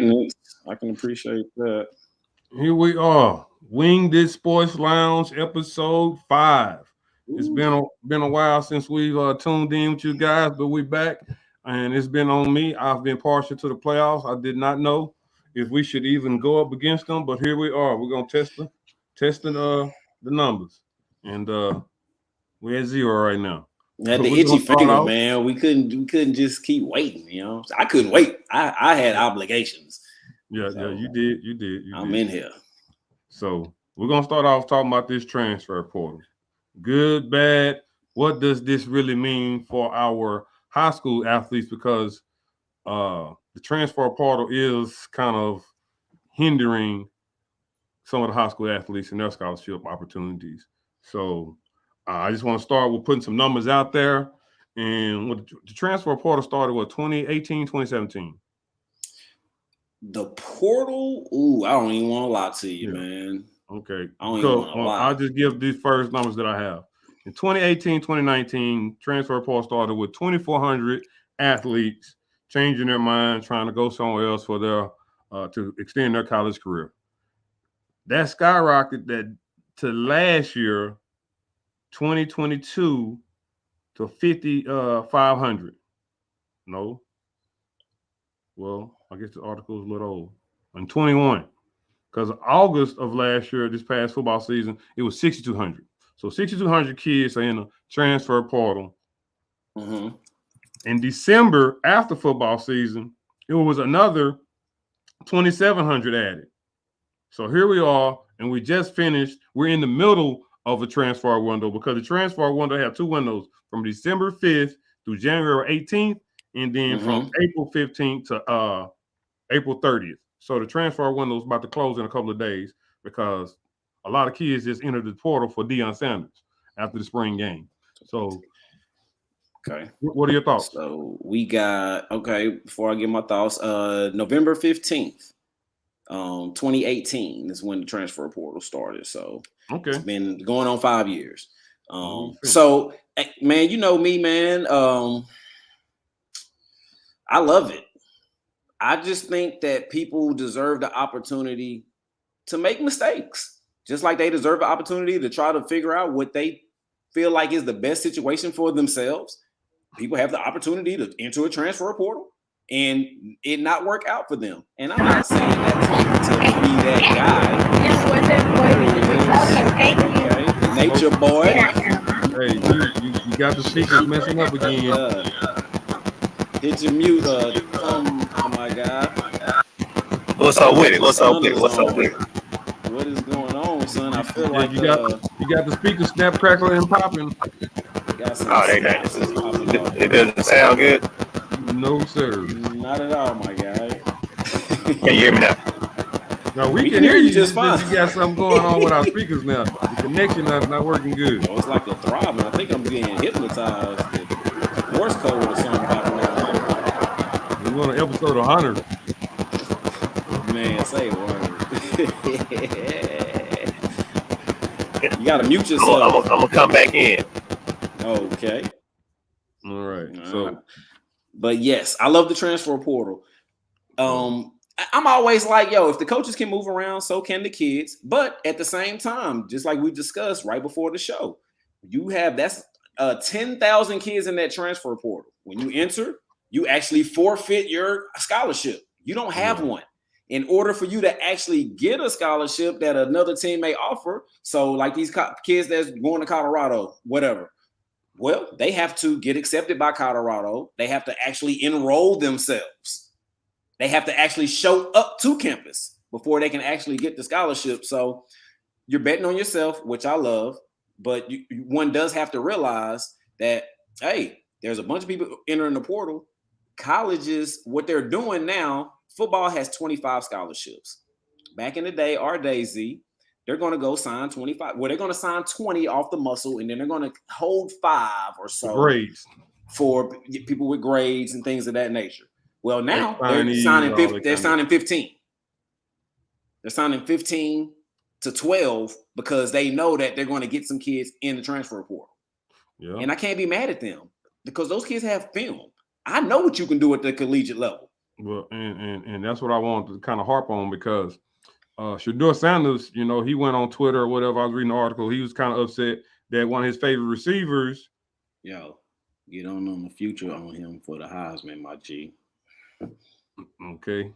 maintenance. I can appreciate that. Here we are, Winged It Sports Lounge, episode 5. It's Ooh. been a while since we've tuned in with you guys, but we're back, and it's been on me. I've been partial to the playoffs. I did not know if we should even go up against them, but here we are. We're gonna testing the numbers, and we're at 0 right now. Had But the we're itchy gonna start finger, off. man. We couldn't just keep waiting. I couldn't wait. I had obligations. Yeah, So, you did. I'm in here. So we're gonna start off talking about this transfer portal. Good, bad. What does this really mean for our high school athletes? Because the transfer portal is kind of hindering some of the high school athletes and their scholarship opportunities. So I just want to start with putting some numbers out there. And what the transfer portal started, 2018, 2017? The portal, I don't even want to lie to you, man. Okay. I don't even want to lie. I'll just give these first numbers that I have. In 2018, 2019, transfer portal started with 2,400 athletes changing their mind, trying to go somewhere else for their to extend their college career. That skyrocketed to last year, 2022, to 5,500. No. Well, I guess the article is a little old. In 21. Because August of last year, this past football season, it was 6,200. So 6,200 kids are in the transfer portal. Mm-hmm. In December, after football season, it was another 2,700 added. So here we are, and we just finished. We're in the middle of a transfer window because the transfer window have 2 windows from December 5th through January 18th, and then from April 15th to April 30th. So the transfer window is about to close in a couple of days because a lot of kids just entered the portal for Deion Sanders after the spring game. So, okay, what are your thoughts? So we got before I give my thoughts, November 15th, 2018 is when the transfer portal started. So it's been going on 5 years. So man, you know me, man. I love it. I just think that people deserve the opportunity to make mistakes, just like they deserve the opportunity to try to figure out what they feel like is the best situation for themselves. People have the opportunity to enter a transfer portal and it not work out for them. And I'm not saying that to be that guy. Okay, nature boy. Hey, you got the speakers messing up again. Hit your mute, oh my God. What's up with it? What's up with it? What is going on, son? I feel like you got the speakers snap, crackling, and popping. It doesn't sound good. No, sir. Not at all, my guy. Can you hear me now? No, we can hear you just fine. You got something going on with our speakers now. The connection is not working good. It's like a throbbing. I think I'm getting hypnotized. Morse code or something popping out. We're on an episode of Hunter. Man, say word. You gotta mute yourself. I'm gonna come back in. Okay. All right. So, but yes, I love the transfer portal. I'm always like, if the coaches can move around, so can the kids. But at the same time, just like we discussed right before the show, that's 10,000 kids in that transfer portal. When you enter, you actually forfeit your scholarship. You don't have one. In order for you to actually get a scholarship that another team may offer, so like these kids that's going to Colorado, whatever, well, they have to get accepted by Colorado. They have to actually enroll themselves. They have to actually show up to campus before they can actually get the scholarship. So you're betting on yourself, which I love, but one does have to realize that, hey, there's a bunch of people entering the portal. Colleges, what they're doing now, football has 25 scholarships. Back in the day, our day, Z, they're going to go sign 25. Well, they're going to sign 20 off the muscle, and then they're going to hold 5 or so grades for people with grades and things of that nature. Well, now they're signing 15. They're signing 15. They're signing 15 to 12 because they know that they're going to get some kids in the transfer portal. And I can't be mad at them because those kids have film. I know what you can do at the collegiate level. Well, and that's what I wanted to kind of harp on because Shador Sanders, he went on Twitter or whatever. I was reading the article. He was kind of upset that one of his favorite receivers. Yo, get on the future on him for the Heisman, my G. Okay,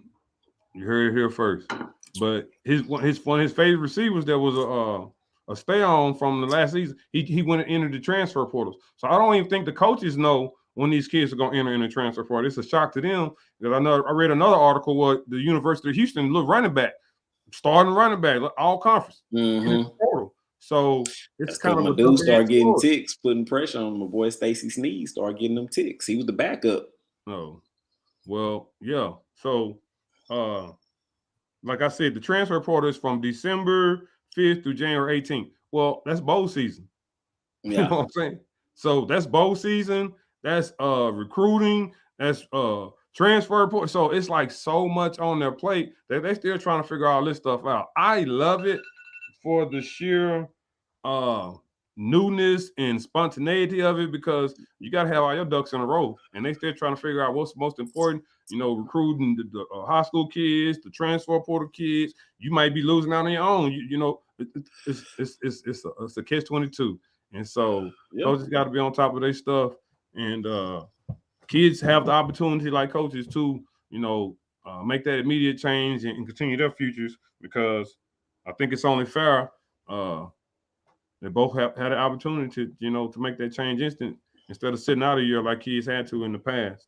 you heard it here first. But one of his favorite receivers that was a stay on from the last season. He went and entered the transfer portals. So I don't even think the coaches know when these kids are going to enter in the transfer portal. It's a shock to them because I read another article where the University of Houston little running back, starting running back, all conference in the portal. So it's kind of my dude started getting ticks, putting pressure on my boy Stacy Sneed. Started getting them ticks. He was the backup. Oh, well, yeah. So, like I said, the transfer portal is from December 5th through January 18th. Well, that's bowl season. Yeah. You know what I'm saying? So that's bowl season. That's recruiting. That's transfer portal. So it's like so much on their plate that they're still trying to figure all this stuff out. I love it for the sheer newness and spontaneity of it because you got to have all your ducks in a row, and they still trying to figure out what's most important. Recruiting the high school kids, the transfer portal kids. You might be losing out on your own. It's a catch-22, and so coaches got to be on top of their stuff, and kids have the opportunity, like coaches, to make that immediate change and continue their futures because I think it's only fair. They both had the opportunity to make that change instant instead of sitting out a year like kids had to in the past.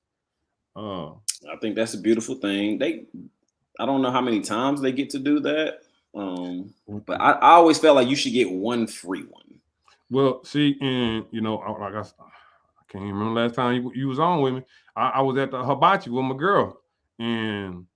I think that's a beautiful thing. I don't know how many times they get to do that, but I always felt like you should get one free one. Well, see, and like I can't even remember last time you was on with me. I was at the hibachi with my girl, and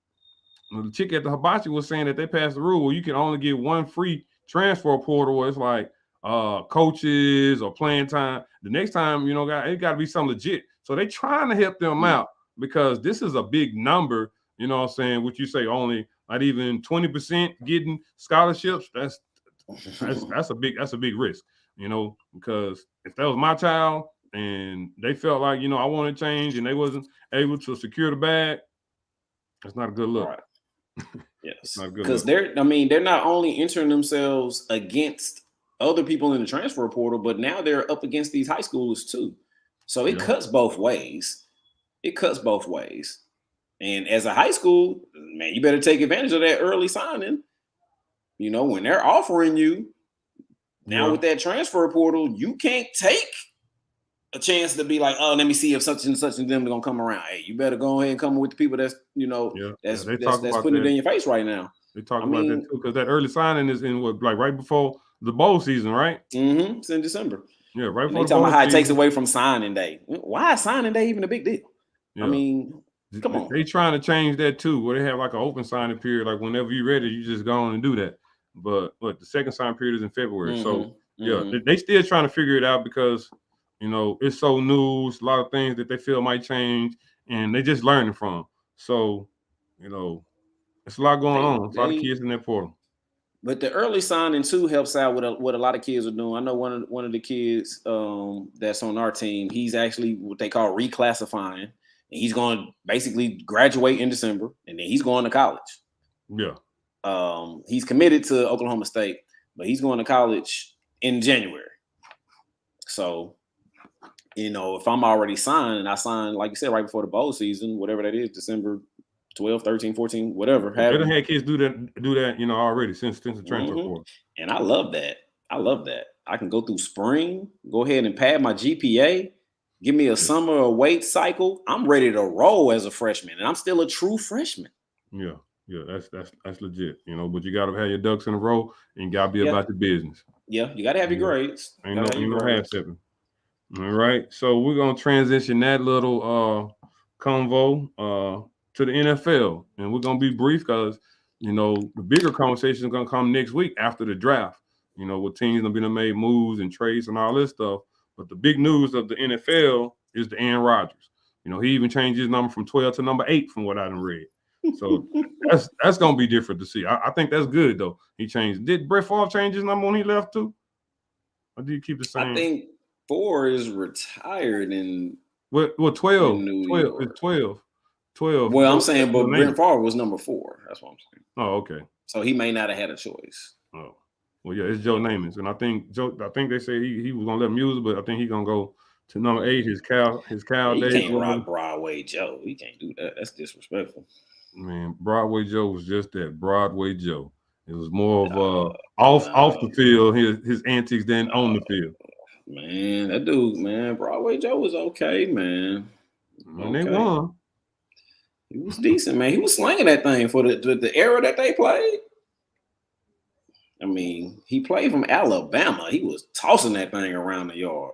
the chick at the hibachi was saying that they passed the rule where you can only get one free transfer portal where it's like coaches or playing time. The next time, it got to be something legit. So they trying to help them out because this is a big number. You know what I'm saying? What you say, only not even 20% getting scholarships. That's a big risk. Because if that was my child and they felt like I want to change and they wasn't able to secure the bag, that's not a good look. Right. Yes, because they're not only entering themselves against other people in the transfer portal, but now they're up against these high schoolers too. So it cuts both ways. And as a high school, man, you better take advantage of that early signing. When they're offering you now with that transfer portal, you can't take a chance to be like, oh, let me see if such and such and them are gonna come around. Hey, you better go ahead and come with the people that's that's putting it in your face right now. They talk about that too because that early signing is in right before the bowl season, right? Mm-hmm. It's in December. Yeah, right before. They talking about how it takes away from signing day. Why is signing day even a big deal? Yeah. Come on. They trying to change that too, where they have like an open signing period. Like whenever you're ready, you just go on and do that. But the second sign period is in February. So they still trying to figure it out because it's so new. It's a lot of things that they feel might change, and they just learning from. So it's a lot going on. It's a lot of kids in that portal. But the early signing too helps out with what a lot of kids are doing. I know one of the kids that's on our team. He's actually what they call reclassifying, and he's going to basically graduate in December, and then he's going to college. Yeah. He's committed to Oklahoma State, but he's going to college in January. So, if I'm already signed and I signed, like you said, right before the bowl season, whatever that is, December 12, 13, 14, whatever. They done had kids do that, already since the transfer portal. And I love that. I can go through spring, go ahead and pad my GPA, give me a summer await cycle. I'm ready to roll as a freshman, and I'm still a true freshman. Yeah, that's legit, but you got to have your ducks in a row and you got to be about the business. Yeah, you got to have your grades. Ain't no half stepping. All right, so we're gonna transition that little convo to the NFL, and we're gonna be brief because the bigger conversation is gonna come next week after the draft. With teams gonna be made moves and trades and all this stuff. But the big news of the NFL is the Aaron Rodgers. He even changed his number from 12 to number 8 from what I done read. So that's gonna be different to see. I think that's good though. He changed. Did Brett Favre change his number when he left too? Or did he keep the same? I think 4 is retired in 12. 12. It's 12. 12. Well, I'm saying, but Name. Brent Favre was number 4. That's what I'm saying. Oh, okay. So he may not have had a choice. Oh, well, yeah, it's Joe Namath, and I think they say he was gonna let him use it, but I think he's gonna go to number 8. His Cal He days. can't rock Broadway Joe. He can't do that. That's disrespectful. Man, Broadway Joe was just that, Broadway Joe. It was more of off the field, his antics than on the field. Man, that dude, man, Broadway Joe was okay, man. When they won, he was decent, man. He was slinging that thing for the era that they played. I mean, he played from Alabama. He was tossing that thing around the yard.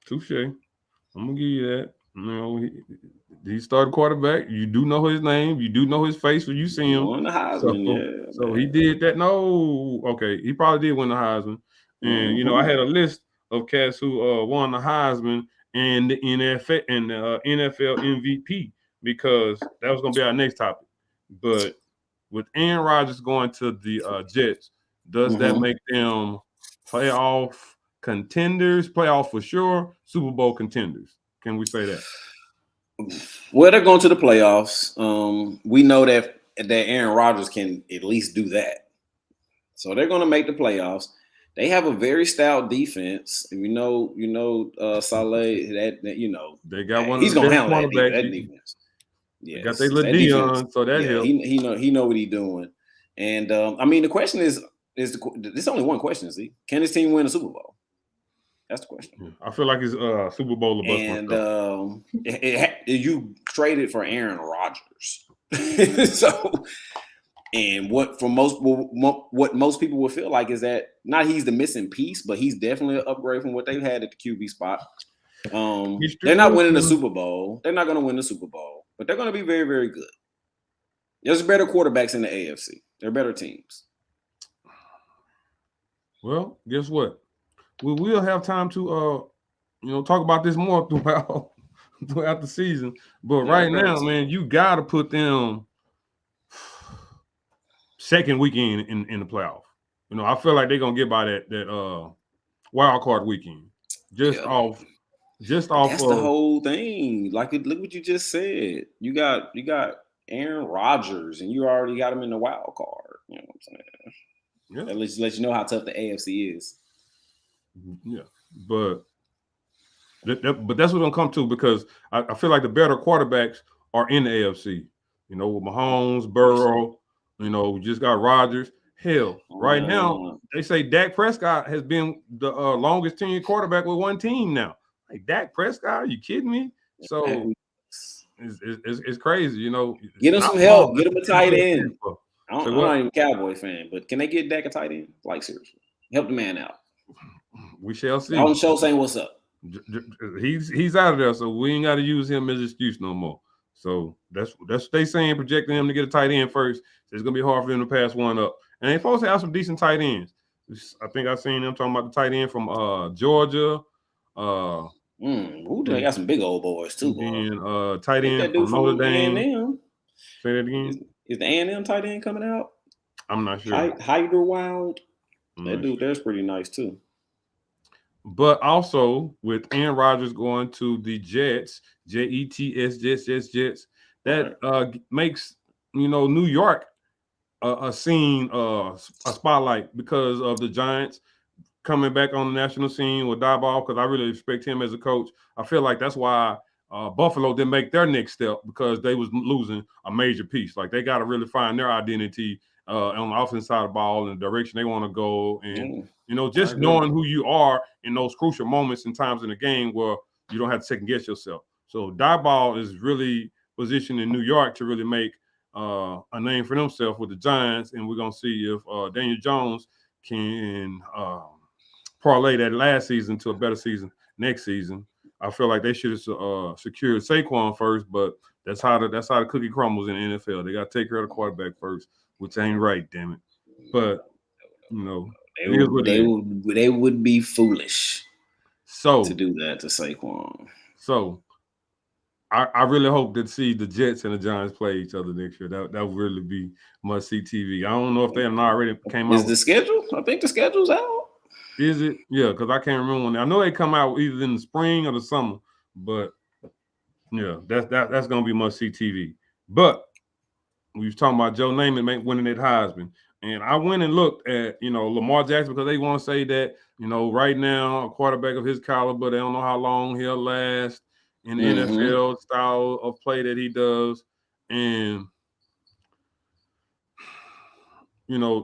Touche. I'm gonna give you that. You know, he started quarterback. You do know his name. You do know his face when you see him. Won the Heisman, so he did that. No, okay, he probably did win the Heisman. And you know, I had a list of cats who won the Heisman and the NFL and the NFL MVP because that was gonna be our next topic. But with Aaron Rodgers going to the Jets, does that make them playoff contenders? Playoff for sure. Super Bowl contenders. Can we say that? Well, they're going to the playoffs. We know that Aaron Rodgers can at least do that. So they're going to make the playoffs. They have a very stout defense. And you know, Saleh, that you know, they got one. He's going to handle that defense. Yeah, got their little Dion, so that helps. He know what he's doing. And I mean, the question is there's only one question, see? Can this team win a Super Bowl? That's the question. Yeah, I feel like it's Super Bowl or bust. And you traded for Aaron Rodgers. So, and what most people would feel like is that not he's the missing piece, but he's definitely an upgrade from what they've had at the QB spot. They're not winning the Super Bowl. They're not going to win the Super Bowl, but they're going to be very, very good. There's better quarterbacks in the AFC. They're better teams. Well, guess what? We will have time to talk about this more throughout the season. But right now, man, you got to put them second weekend in the playoff. You know, I feel like they're gonna get by that wild card weekend. Just off. That's the whole thing. Like, look what you just said. You got Aaron Rodgers, and you already got him in the wild card. You know what I'm saying? Yeah. That lets you know how tough the AFC is. Yeah, but that's what I'm come to because I feel like the better quarterbacks are in the AFC. You know, with Mahomes, Burrow. You know, we just got Rodgers. Hell, right now they say Dak Prescott has been the longest tenured quarterback with one team now. Like Dak Prescott, are you kidding me? So it's crazy, you know. Get him some help. Get him a tight end. I'm not even a Cowboy fan, but can they get Dak a tight end? Like seriously, help the man out. We shall see. On the show saying what's up. He's out of there, so we ain't got to use him as an excuse no more. So that's what they saying, projecting him to get a tight end first. So it's gonna be hard for them to pass one up. And they supposed to have some decent tight ends. I think I've seen them talking about the tight end from Georgia. They got some big old boys too. And tight end from Notre Dame. A&M. Say that again. Is the A&M tight end coming out? I'm not sure. Hyderwild. That dude there's pretty nice too. But also with Aaron Rodgers going to the Jets, Jets, Jets, that makes New York a scene, a spotlight because of the Giants coming back on the national scene with Diebold, because I really respect him as a coach. I feel like that's why Buffalo didn't make their next step because they was losing a major piece. Like they got to really find their identity on the offensive side of the ball and the direction they want to go. And, just knowing who you are in those crucial moments and times in the game where you don't have to second guess yourself. So Diebold is really positioned in New York to really make a name for themselves with the Giants. And we're going to see if Daniel Jones can parlay that last season to a better season next season. I feel like they should have secured Saquon first, but that's how the cookie crumbles in the NFL. They got to take care of the quarterback first, which ain't right, damn it. But they would be foolish to do that to Saquon. So I really hope to see the Jets and the Giants play each other next year. That would really be must-see TV. I don't know if they haven't already came out. Is the schedule? I think the schedule's out. Is it? Yeah, because I can't remember when. I know they come out either in the spring or the summer, but Yeah, that's gonna be must see TV. But we was talking about Joe Namath winning that Heisman, and I went and looked at Lamar Jackson because they want to say that right now a quarterback of his caliber, they don't know how long he'll last in the NFL style of play that he does, and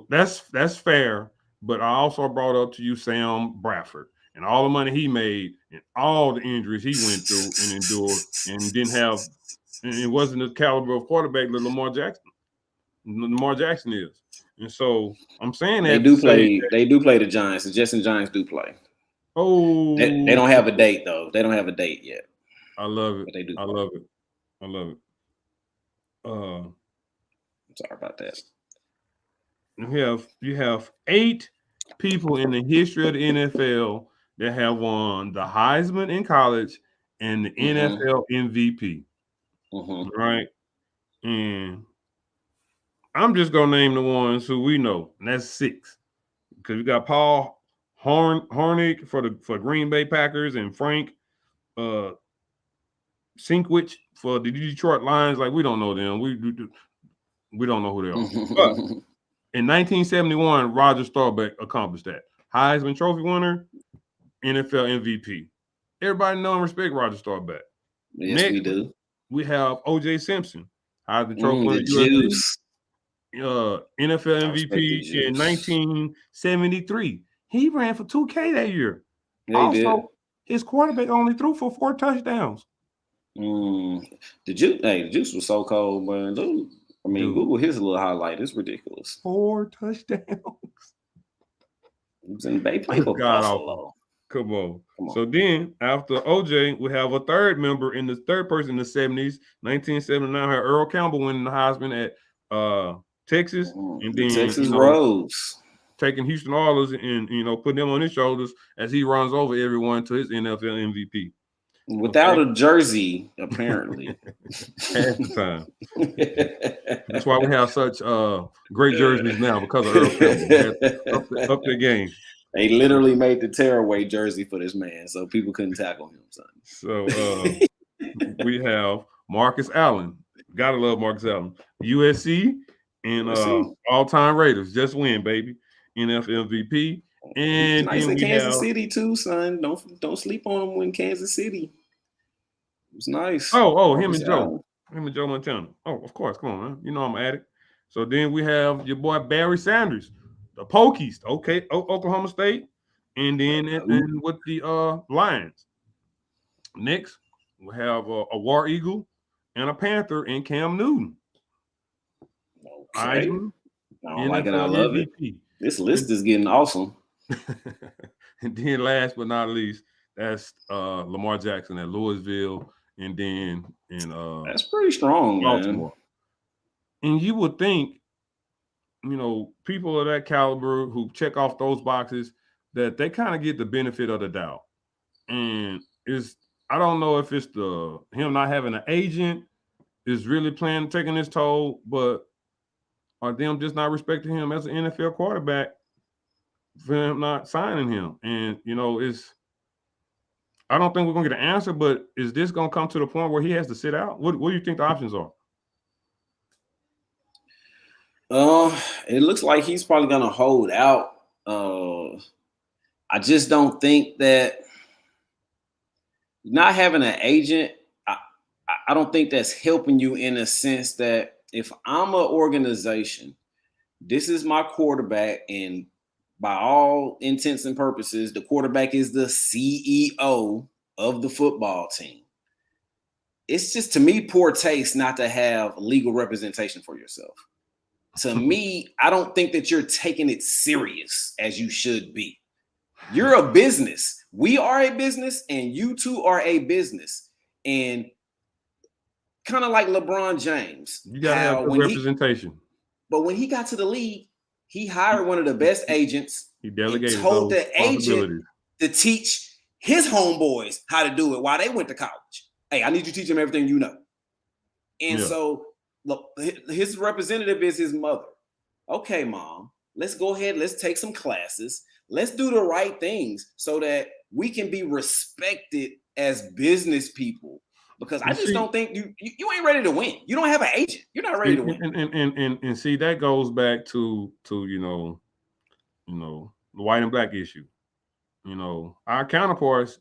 that's fair. But I also brought up to you Sam Bradford and all the money he made and all the injuries he went through and endured and didn't have, and it wasn't the caliber of quarterback that Lamar Jackson is. And so I'm saying they that do to say play. They do play the Giants. The Jets and Giants do play. Oh, they don't have a date though. They don't have a date yet. I love it. But they do. I love it. I love it. I'm sorry about that. You have 8 people in the history of the NFL that have won the Heisman in college and the NFL MVP. Right? And I'm just gonna name the ones who we know, and that's 6. Because we got Paul Hornick for Green Bay Packers and Frank Sinkwich for the Detroit Lions. Like, we don't know them. We don't know who they are. But in 1971, Roger Staubach accomplished that. Heisman Trophy winner, NFL MVP. Everybody know and respect Roger Staubach. Yes, Next, we do. We have O.J. Simpson, Heisman Trophy winner, Juice. NFL MVP in 1973. He ran for 2K that year. Yeah, his quarterback only threw for 4 touchdowns. The Juice was so cold, man. Dude, Google his little highlight. It's ridiculous. 4 touchdowns. He was in Bay, played for Buffalo. Come on. So then, after OJ, we have a third person in the 70s. 1979, had Earl Campbell winning the Heisman at Texas, and then Texas Rose taking Houston Oilers and putting them on his shoulders as he runs over everyone to his NFL MVP. Without a jersey, apparently. Half the time. That's why we have such great jerseys now, because of Earl Campbell. Up the game. They literally made the tearaway jersey for this man, so people couldn't tackle him. Son. So we have Marcus Allen. Gotta love Marcus Allen. USC and all-time Raiders. Just win, baby. NFL MVP. And nice then in Kansas City too, son. Don't sleep on him in Kansas City. It was nice. Him and Joe Montana. Oh, of course. Come on, man. You know I'm at it. So then we have your boy Barry Sanders, the Pokies, Oklahoma State, and then and with the Lions. Next, we have a War Eagle and a Panther in Cam Newton. Okay. I don't like it. I love MVP. It. This list is getting awesome. And then last but not least, that's Lamar Jackson at Louisville, and then that's pretty strong, Baltimore. Man. And you would think, people of that caliber who check off those boxes, that they kind of get the benefit of the doubt. And I don't know if it's him not having an agent is really taking his toll, but are them just not respecting him as an NFL quarterback for him not signing him? And I don't think we're gonna get an answer, but is this gonna come to the point where he has to sit out? What do you think the options are? It looks like he's probably gonna hold out. I just don't think that not having an agent, I don't think that's helping you, in a sense that if I'm an organization, this is my quarterback, and by all intents and purposes, the quarterback is the CEO of the football team. It's just, to me, poor taste not to have legal representation for yourself. To me, I don't think that you're taking it serious as you should be. You're a business. We are a business, and you two are a business. And kind of like LeBron James. You got to have good representation. But when he got to the league, he hired one of the best agents. He delegated and told the agent to teach his homeboys how to do it while they went to college. Hey, I need you to teach them everything you know. And so look, his representative is his mother. Okay, mom, let's go ahead. Let's take some classes. Let's do the right things so that we can be respected as business people. because I just don't think you ain't ready to win. You don't have an agent. You're not ready to win. And see, that goes back to the white and black issue. Our counterparts,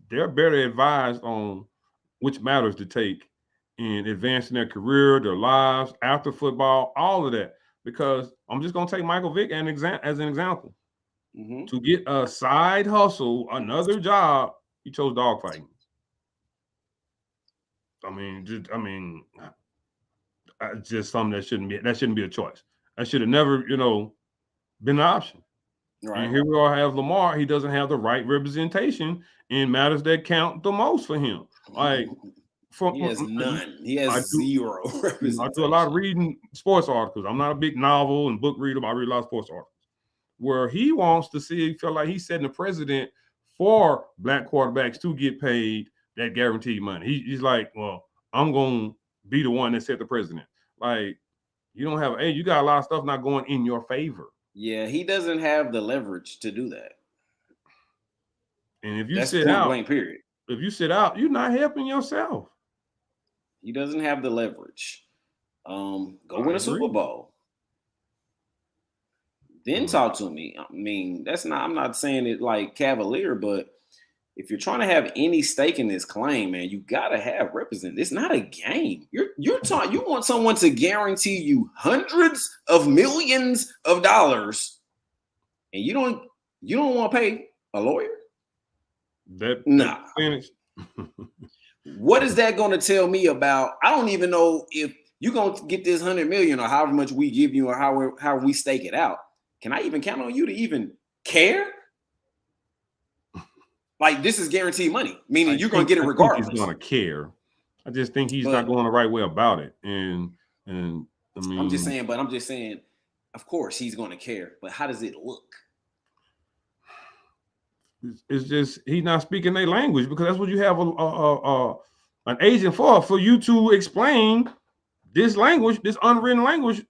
they're better advised on which matters to take in advancing their career, their lives, after football, all of that. Because I'm just going to take Michael Vick as an example. Mm-hmm. To get a side hustle, another job, he chose dogfighting. Just something that shouldn't be a choice. That should have never, been an option. Right. And here we all have Lamar. He doesn't have the right representation in matters that count the most for him. Like, he has none. He has zero representation. I do a lot of reading sports articles. I'm not a big novel and book reader, but I read a lot of sports articles. Where he wants to see, he felt like he's setting a precedent for black quarterbacks to get paid that guaranteed money. He's like, well, I'm going to be the one that set the precedent. Like, you don't have, you got a lot of stuff not going in your favor. Yeah, he doesn't have the leverage to do that. And if you sit out, period. If you sit out, you're not helping yourself. He doesn't have the leverage. Go win a Super Bowl. Then talk to me. I mean, I'm not saying it like cavalier, but if you're trying to have any stake in this claim, man, you gotta have represent. It's not a game. You want someone to guarantee you hundreds of millions of dollars, and you don't want to pay a lawyer? Nah. What is that going to tell me about? I don't even know if you're going to get this 100 million or however much we give you or how we stake it out. Can I even count on you to even care? Like, this is guaranteed money, meaning you're going to get it regardless. He's going to care. I just think he's not going the right way about it. And I mean, I'm just saying, of course he's going to care, but how does it look? It's just he's not speaking their language, because that's what you have an agent for you to explain this language, this unwritten language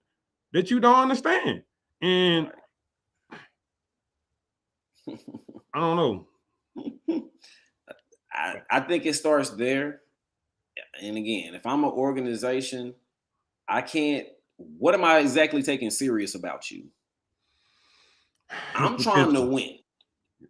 that you don't understand. And I don't know. I think it starts there. And again, if I'm an organization, what am I exactly taking serious about you? I'm trying to win.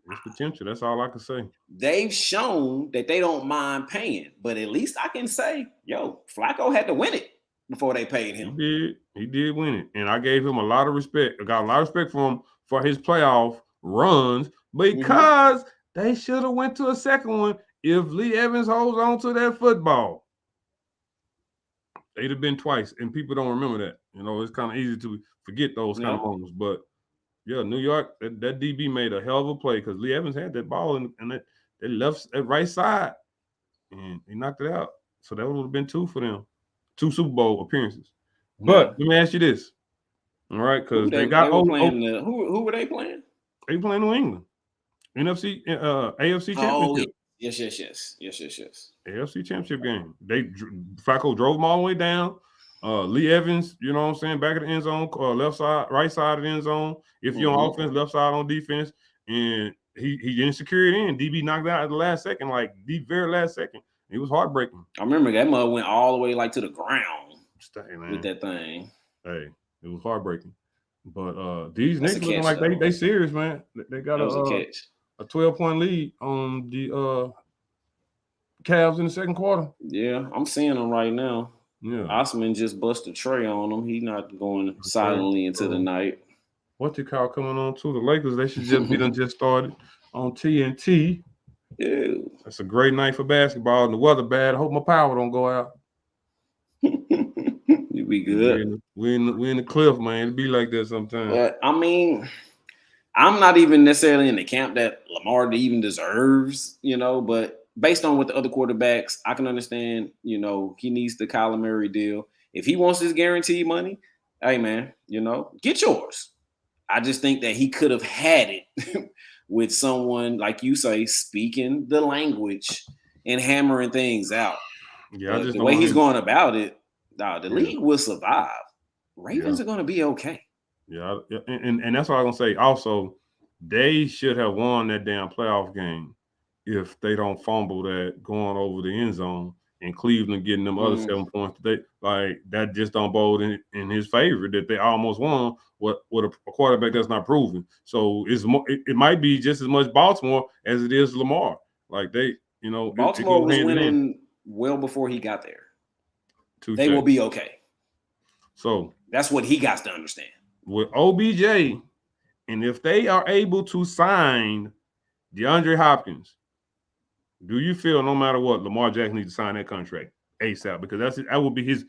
It's potential. That's all I can say. They've shown that they don't mind paying, but at least I can say, Flacco had to win it before they paid him. He did win it. And I gave him a lot of respect. I got a lot of respect for him for his playoff runs, because they should have went to a second one if Lee Evans holds on to that football. They'd have been twice, and people don't remember that. It's kind of easy to forget those kind of moments. But yeah, New York, that DB made a hell of a play, because Lee Evans had that ball and that right side, and he knocked it out. So that would have been 2 for them, 2 Super Bowl appearances. But let me ask you this, all right? Because who were they playing? They playing New England, AFC Championship. Yes. AFC Championship game. Flacco drove them all the way down. Lee Evans, you know what I'm saying, back of the end zone, left side, right side of the end zone. If you're on offense, left side on defense, and he didn't secure it in. DB knocked out at the last second, like the very last second. It was heartbreaking. I remember that mother went all the way to the ground with that thing. Hey, it was heartbreaking. But these niggas looking like they serious, man. They got a 12-point lead on the Cavs in the second quarter. Yeah, I'm seeing them right now. Yeah, Osman just busted Trey on him. He's not going silently into the night. What you call coming on to the Lakers? They should just be done just started on TNT. Yeah, that's a great night for basketball. And the weather bad. I hope my power don't go out. You be good. We in the cliff, man. It be like that sometimes. But I mean, I'm not even necessarily in the camp that Lamar even deserves, but based on what the other quarterbacks, I can understand, he needs the Kyler Murray deal. If he wants his guaranteed money, hey, man, get yours. I just think that he could have had it with someone, like you say, speaking the language and hammering things out. Yeah, the way he's going about it, the league will survive. Ravens are going to be okay. Yeah, and that's what I'm going to say. Also, they should have won that damn playoff game if they don't fumble that going over the end zone and Cleveland getting them other 7 points today, like that just don't bode in his favor that they almost won with a quarterback that's not proven. So it might be just as much Baltimore as it is Lamar. Like they, Baltimore was winning well before he got there. They will be okay. So that's what he got to understand. With OBJ, and if they are able to sign DeAndre Hopkins, do you feel no matter what, Lamar Jackson needs to sign that contract ASAP? Because that would be his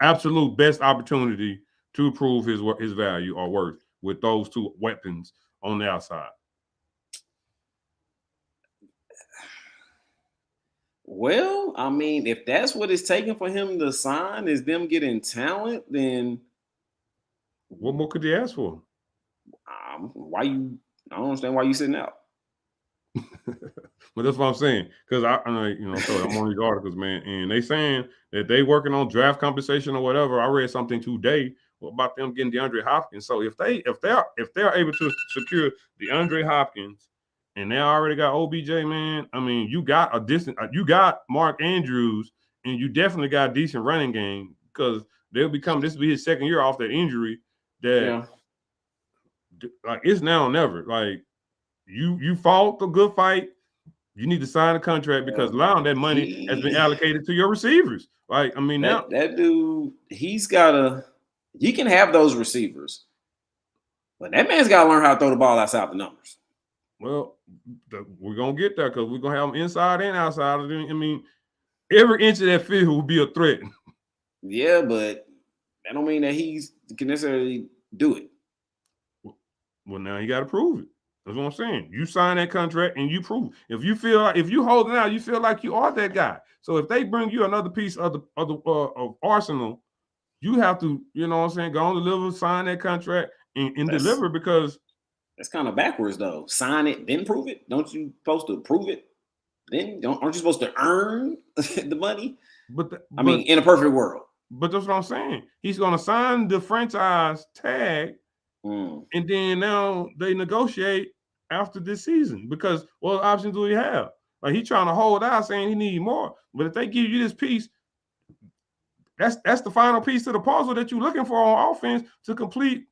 absolute best opportunity to prove his value or worth with those two weapons on the outside. Well, I mean, if that's what it's taking for him to sign is them getting talent, then what more could they ask for? I don't understand why you sitting out. But that's what I'm saying. Because I'm on these articles, man, and they saying that they working on draft compensation or whatever. I read something today about them getting DeAndre Hopkins. So if they're able to secure DeAndre Hopkins and they already got OBJ, man, I mean, you got Mark Andrews, and you definitely got a decent running game because this will be his second year off that injury. Like it's now or never. Like you fought the good fight. You need to sign a contract because now that money has been allocated to your receivers. Like, I mean, now that dude, he can have those receivers, but that man's got to learn how to throw the ball outside the numbers. Well, we're going to get there because we're going to have them inside and outside. I mean, every inch of that field will be a threat. Yeah, but that don't mean that he can necessarily do it. Well, now you got to prove it. That's what I'm saying. You sign that contract and you prove. If you hold it out, you feel like you are that guy. So if they bring you another piece of arsenal, you have to, you know what I'm saying, go on, deliver, sign that contract and deliver because that's kind of backwards though. Sign it, then prove it. Don't you supposed to prove it? Then aren't you supposed to earn the money? I mean, in a perfect world. But that's what I'm saying. He's going to sign the franchise tag, and then now they negotiate after this season because what options do he have? Like he's trying to hold out, saying he needs more. But if they give you this piece, that's the final piece to the puzzle that you're looking for on offense to complete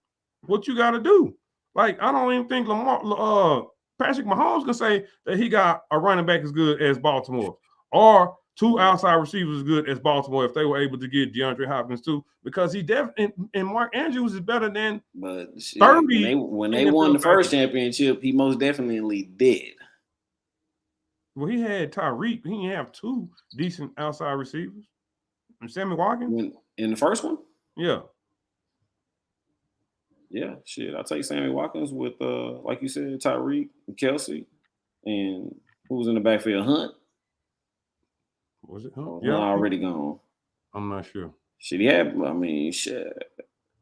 what you got to do. Like I don't even think Patrick Mahomes can say that he got a running back as good as Baltimore or two outside receivers as good as Baltimore if they were able to get DeAndre Hopkins too, because he definitely and Mark Andrews is better than 30. When they won the first championship, he most definitely did. Well, he had Tyreek. He didn't have two decent outside receivers. And Sammy Watkins in the first one. Yeah. Yeah, shit. I'll take Sammy Watkins with like you said, Tyreek and Kelsey, and who was in the backfield? Hunt. Was it Hunt? Yeah, already gone. I'm not sure. Shit, yeah. I mean, shit.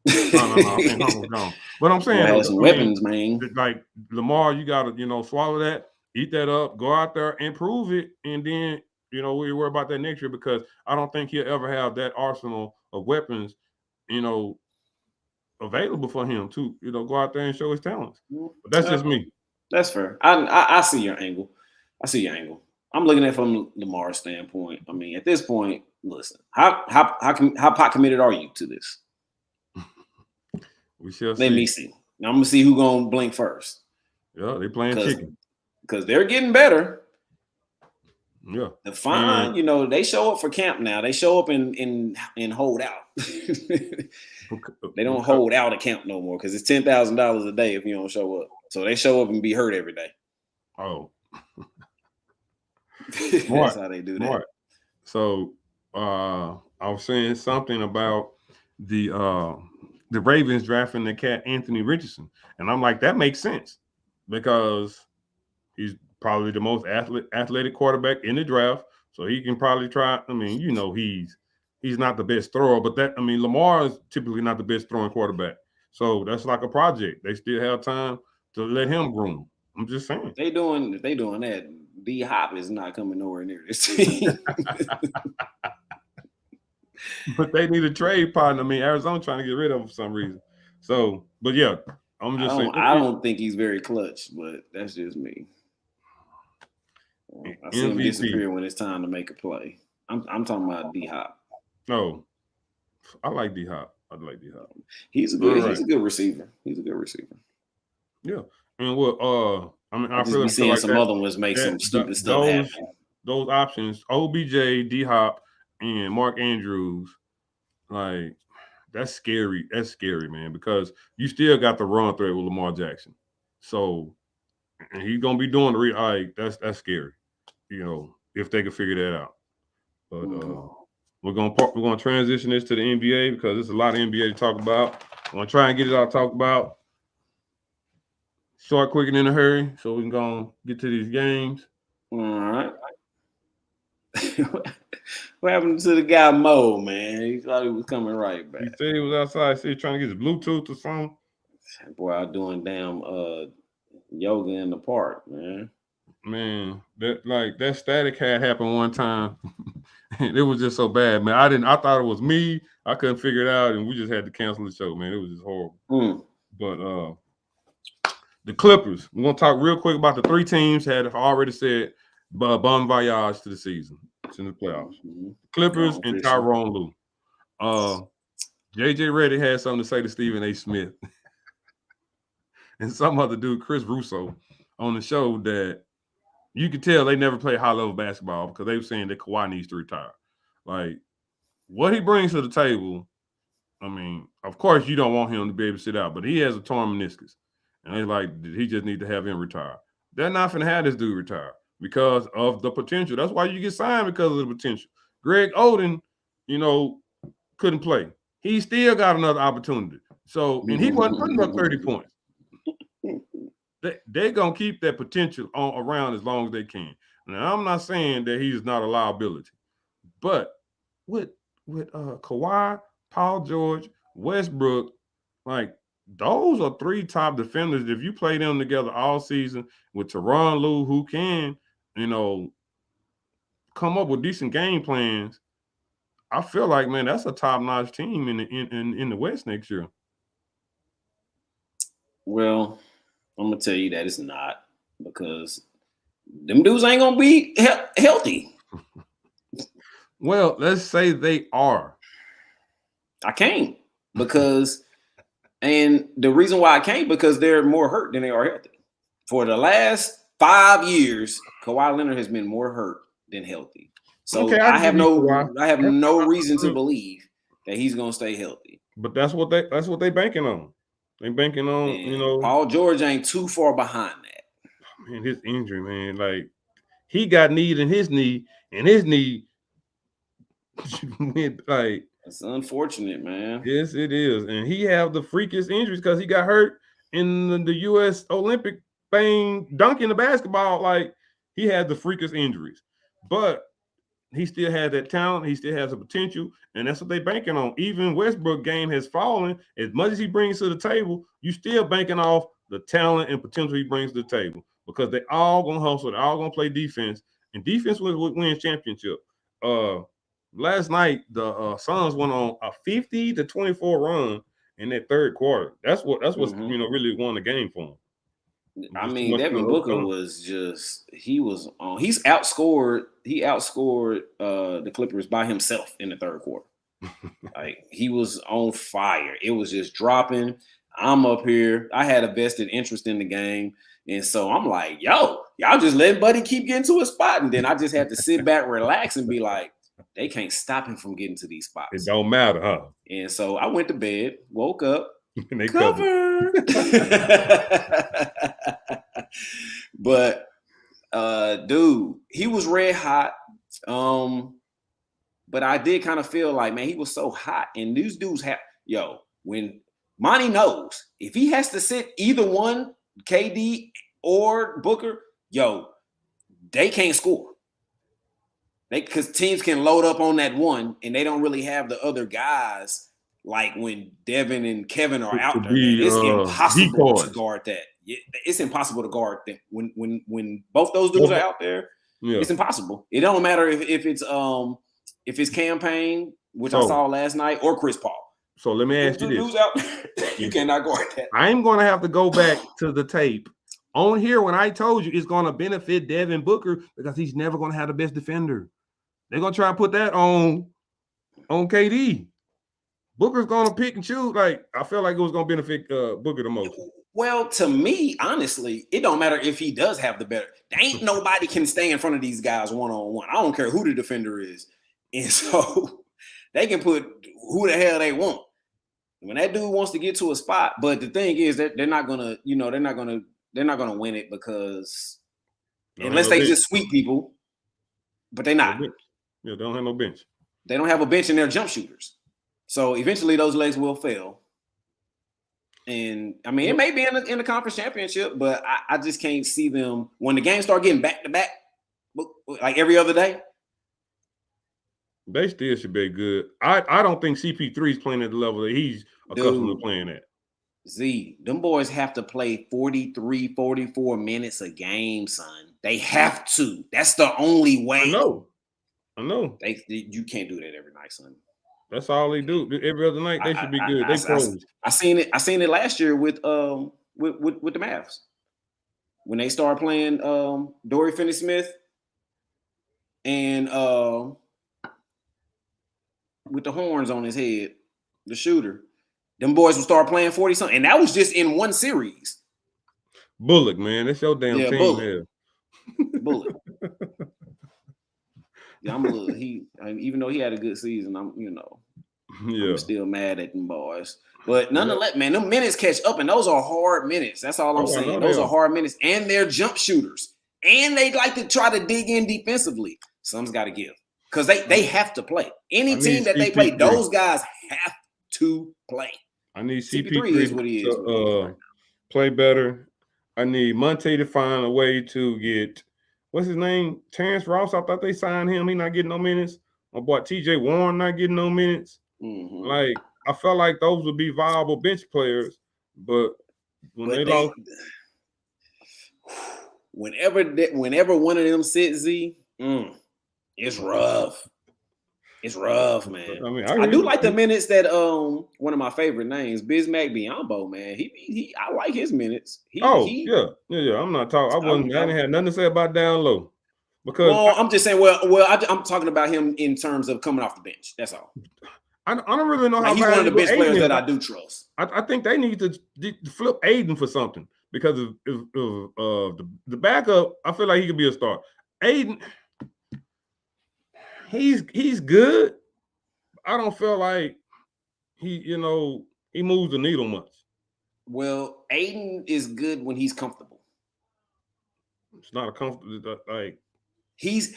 No, I think Hunt was gone. But I'm saying, had some weapons, man. Like Lamar, you got to swallow that, eat that up, go out there and prove it, and then we worry about that next year because I don't think he'll ever have that arsenal of weapons, available for him to go out there and show his talents. But that's just me. That's fair. I see your angle. I'm looking at it from Lamar's standpoint. I mean, at this point, listen, how pot committed are you to this? We shall see. Let me see. Now I'm gonna see who's gonna blink first. Yeah, they playing chicken because they're getting better. Yeah, the fine. They show up for camp now. They show up and hold out. They don't hold out at camp no more because it's $10,000 a day if you don't show up. So they show up and be hurt every day. Oh. That's how they do that. So I was saying something about the Ravens drafting the cat Anthony Richardson, and I'm like, that makes sense because he's probably the most athletic quarterback in the draft, so he can probably try. I mean, he's not the best thrower, but Lamar is typically not the best throwing quarterback, so that's like a project. They still have time to let him groom. I'm just saying. If they doing that, D Hop is not coming nowhere near this team. But they need a trade partner. I mean, Arizona trying to get rid of him for some reason. So, but yeah, I'm just saying. I don't think he's very clutch, but that's just me. I see him disappear when it's time to make a play. I'm talking about D-Hop. No, I like D-Hop. He's a good receiver. He's a good receiver. Yeah. And what I just be seeing like some other ones make some stupid stuff happen. Those options, OBJ, D-Hop, and Mark Andrews, like that's scary. That's scary, man, because you still got the run threat with Lamar Jackson. So and he's gonna be doing that's scary, if they can figure that out. But we're gonna transition this to the NBA because there's a lot of NBA to talk about. I'm gonna try and get it all talked about. Short, quick, and in a hurry, so we can go get to these games. All right. What happened to the guy Mo, man? He thought he was coming right back. He said he was outside, said he trying to get his Bluetooth or something. Boy, I was doing damn yoga in the park, man. Man, that static had happened one time. It was just so bad, man. I thought it was me. I couldn't figure it out, and we just had to cancel the show, man. It was just horrible. But the Clippers. We're gonna talk real quick about the three teams had already said bon voyage to the season. It's in the playoffs. Clippers and Tyronn Lue. JJ Redick had something to say to Stephen A. Smith and some other dude, Chris Russo, on the show that you could tell they never played high-level basketball because they were saying that Kawhi needs to retire. Like, what he brings to the table, I mean, of course you don't want him to be able to sit out, but he has a torn meniscus. And they're like, he just need to have him retire. They're not going to have this dude retire because of the potential. That's why you get signed, because of the potential. Greg Oden, couldn't play. He still got another opportunity. So, and he wasn't putting up 30 points. They're going to keep that potential around as long as they can. Now, I'm not saying that he's not a liability. But with Kawhi, Paul George, Westbrook, like, those are three top defenders. If you play them together all season with Tyronn Lue, who can, come up with decent game plans, I feel like, man, that's a top-notch team in the West next year. Well, I'm gonna tell you that it's not, because them dudes ain't gonna be healthy. Well, let's say they are. I can't, because and the reason why I can't, because they're more hurt than they are healthy. For the last 5 years, Kawhi Leonard has been more hurt than healthy. So okay, I have no reason to believe that he's gonna stay healthy. But that's what they banking on. They banking on, Paul George ain't too far behind that. Man, his injury, man, like he got kneed in his knee, and his knee went like. It's unfortunate, man. Yes, it is. And he have the freakiest injuries because he got hurt in the U.S. Olympic thing, dunking the basketball. Like, he had the freakiest injuries. But he still had that talent. He still has the potential. And that's what they banking on. Even Westbrook game has fallen. As much as he brings to the table, you still banking off the talent and potential he brings to the table. Because they all going to hustle. They're all going to play defense. And defense will win championship. Last night, the Suns went on a 50-24 run in that third quarter. That's what's really won the game for them. I mean, Devin Booker was just he outscored the Clippers by himself in the third quarter. Like, he was on fire. It was just dropping. I'm up here. I had a vested interest in the game. And so I'm like, yo, y'all just let Buddy keep getting to a spot. And then I just had to sit back, relax, and be like, they can't stop him from getting to these spots. It don't matter, huh? And so I went to bed, woke up, and they covered. But dude, he was red hot. But I did kind of feel like, man, he was so hot. And these dudes when Monty knows if he has to sit either one, KD or Booker, they can't score. Because teams can load up on that one, and they don't really have the other guys. Like when Devin and Kevin are out there, it's impossible to guard that. It's impossible to guard them when both those dudes are out there. Yeah. It's impossible. It don't matter if it's Campaign, which I saw last night, or Chris Paul. So let me ask you this: dudes out there, you cannot guard that. I'm going to have to go back to the tape on here when I told you it's going to benefit Devin Booker because he's never going to have the best defender. They're gonna try to put that on KD. Booker's gonna pick and choose. Like, I feel like it was gonna benefit Booker the most. Well, to me, honestly, it don't matter if he does have the better. Ain't nobody can stay in front of these guys one-on-one. I don't care who the defender is. And so they can put who the hell they want. When that dude wants to get to a spot, but the thing is that they're not gonna win it because unless they just sweep people, but they're not. Yeah, they don't have no bench. They don't have a bench in their jump shooters. So eventually those legs will fail. And I mean, it may be in the conference championship, but I just can't see them when the games start getting back to back, like every other day. They still should be good. I don't think CP3 is playing at the level that he's accustomed to playing at. Them boys have to play 43, 44 minutes a game, son. They have to. That's the only way. I know. You can't do that every night, son. That's all they do. Every other night, they should be good. They pros. I seen it last year with the Mavs when they started playing Dory Finney-Smith and with the horns on his head, the shooter. Them boys would start playing 40-something, and that was just in one series. Bullock, man, that's your damn team. Bullock. Bullock. Yeah, I'm a little. Even though he had a good season, I'm still mad at them boys. But nonetheless, man, them minutes catch up, and those are hard minutes. That's all I'm saying. Those are hard minutes, and they're jump shooters, and they like to try to dig in defensively. Some's got to give because they have to play. Any team that they play, those guys have to play. I need CP3 is what he is to play better. I need Monte to find a way to get. What's his name? Terrence Ross. I thought they signed him. He not getting no minutes. My boy TJ Warren not getting no minutes. Mm-hmm. Like, I felt like those would be viable bench players, but they lost. Whenever one of them sits, it's rough. It's rough, man. I mean, I do like the minutes that one of my favorite names, Bismack Biyombo, man. I like his minutes. Yeah. I'm not talking. I didn't have nothing to say about down low. Because I'm just saying. I'm talking about him in terms of coming off the bench. That's all. I don't really know how he's one of the bench players that I do trust. I think they need to flip Aiden for something because of the backup. I feel like he could be a star. Aiden. He's good. I don't feel like he moves the needle much. Well, Aiden is good when he's comfortable. It's not a comfortable like he's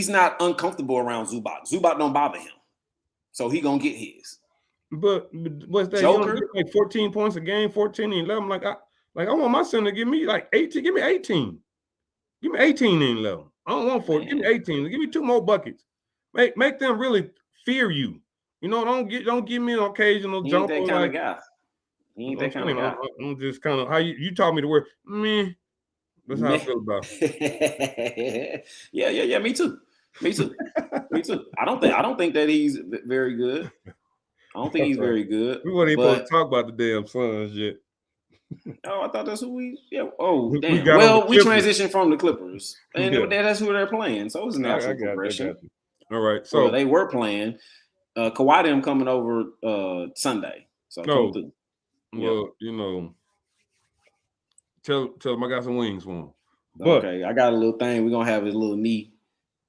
not uncomfortable around Zubac. Zubac don't bother him, so he gonna get his. But what's that? Joker? Like 14 points a game, 14 and 11. Like I want my son to give me like 18. Give me 18. Give me 18 and 11. I don't want 40. Give me 18. Give me 2 more buckets. Make them really fear you. Don't give me an occasional jumper. He ain't that kind of guy. He ain't that kind of guy. I'm just kind of how you taught me to wear. Man, that's how I feel about it. Yeah. Me too. I don't think that he's very good. I don't think he's very good. We weren't even supposed to talk about the damn Suns yet. Oh, I thought that's who we. Yeah. Oh, damn. We transitioned from the Clippers, and that's who they're playing. So it was a natural progression. All right, so they were playing. Kawhi them coming over Sunday. So tell them I got some wings for him. Okay, I got a little thing. We're gonna have his little knee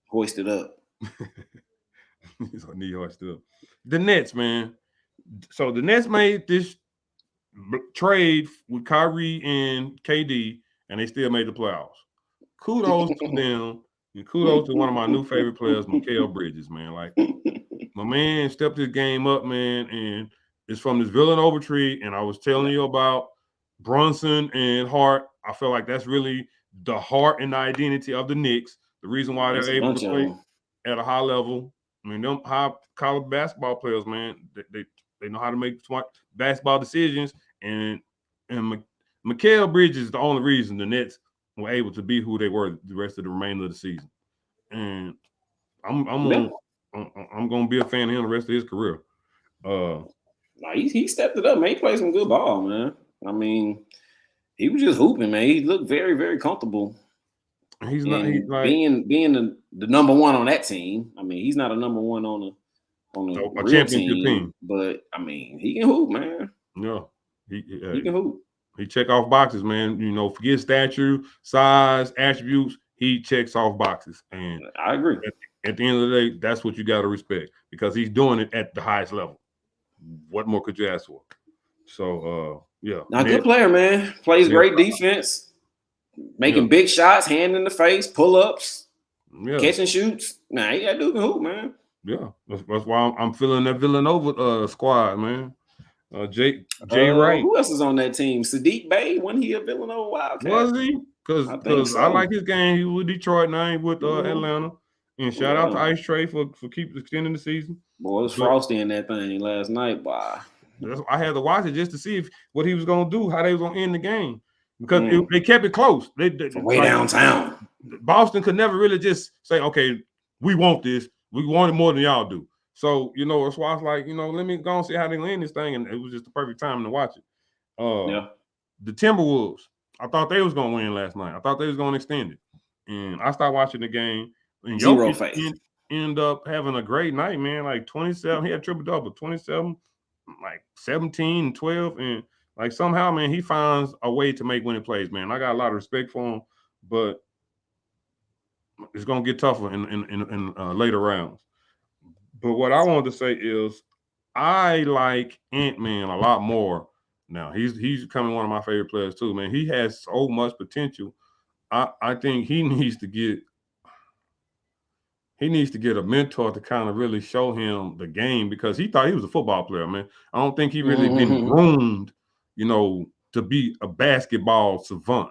hoisted up. His knee hoisted up. The Nets, man. So the Nets made this trade with Kyrie and KD, and they still made the playoffs. Kudos to them. And kudos to one of my new favorite players, Mikal Bridges, man. Like, my man stepped his game up, man, and it's from this Villanova tree. And I was telling you about Brunson and Hart. I feel like that's really the heart and the identity of the Knicks. The reason why they're able to play at a high level. I mean, them high college basketball players, man, they know how to make smart basketball decisions. And Mikal Bridges is the only reason the Nets were able to be who they were the rest of the remainder of the season, and I'm gonna be a fan of him the rest of his career. He stepped it up, man. He played some good ball, man. I mean, he was just hooping, man. He looked very, very comfortable. He's not. He's like being the number one on that team. I mean, he's not a number one on a real championship team, but I mean, he can hoop, man. Yeah, he can hoop. He check off boxes, man. You know, forget stature, size, attributes. He checks off boxes, and I agree. At the end of the day, that's what you got to respect because he's doing it at the highest level. What more could you ask for? So, yeah. Now, good player, man. Plays great defense, making big shots, hand in the face, pull ups, catch and shoots. Nah, he got to do the hoop, man. Yeah, that's why I'm feeling that Villanova squad, man. Jay Wright. Who else is on that team? Sadiq Bey, wasn't he a Villanova Wildcat? Was he? Because I like his game. He was with Detroit, now he with Atlanta. And shout out to Ice Trey for keep extending the season. Boy, it was frosty in that thing last night, boy. I had to watch it just to see what he was going to do, how they was going to end the game. Because they kept it close. They way downtown. Boston could never really just say, okay, we want this. We want it more than y'all do. So, you know, that's why I was like, you know, let me go and see how they land this thing. And it was just the perfect time to watch it. The Timberwolves, I thought they was going to win last night. I thought they was going to extend it. And I started watching the game. And Zero faith. End up having a great night, man. Like 27, he had triple-double, 27, like 17 and 12. And like somehow, man, he finds a way to make winning plays, man. I got a lot of respect for him, but it's going to get tougher in later rounds. But what I wanted to say is I like Ant-Man a lot more now. He's becoming one of my favorite players too, man. He has so much potential. I think he needs to get a mentor to kind of really show him the game because he thought he was a football player, man. I don't think he really been groomed, you know, to be a basketball savant.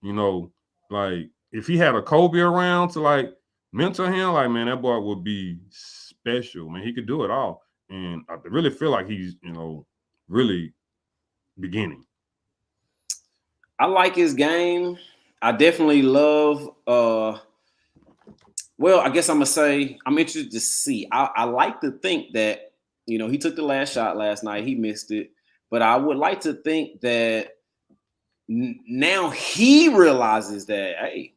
You know, like if he had a Kobe around to like mentor him, like, man, that boy would be special, man. He could do it all. And I really feel like he's, you know, really beginning. I like his game. I definitely love well, I guess I'm gonna say I'm interested to see. I like to think that, you know, he took the last shot last night, he missed it, but I would like to think that now he realizes that, hey,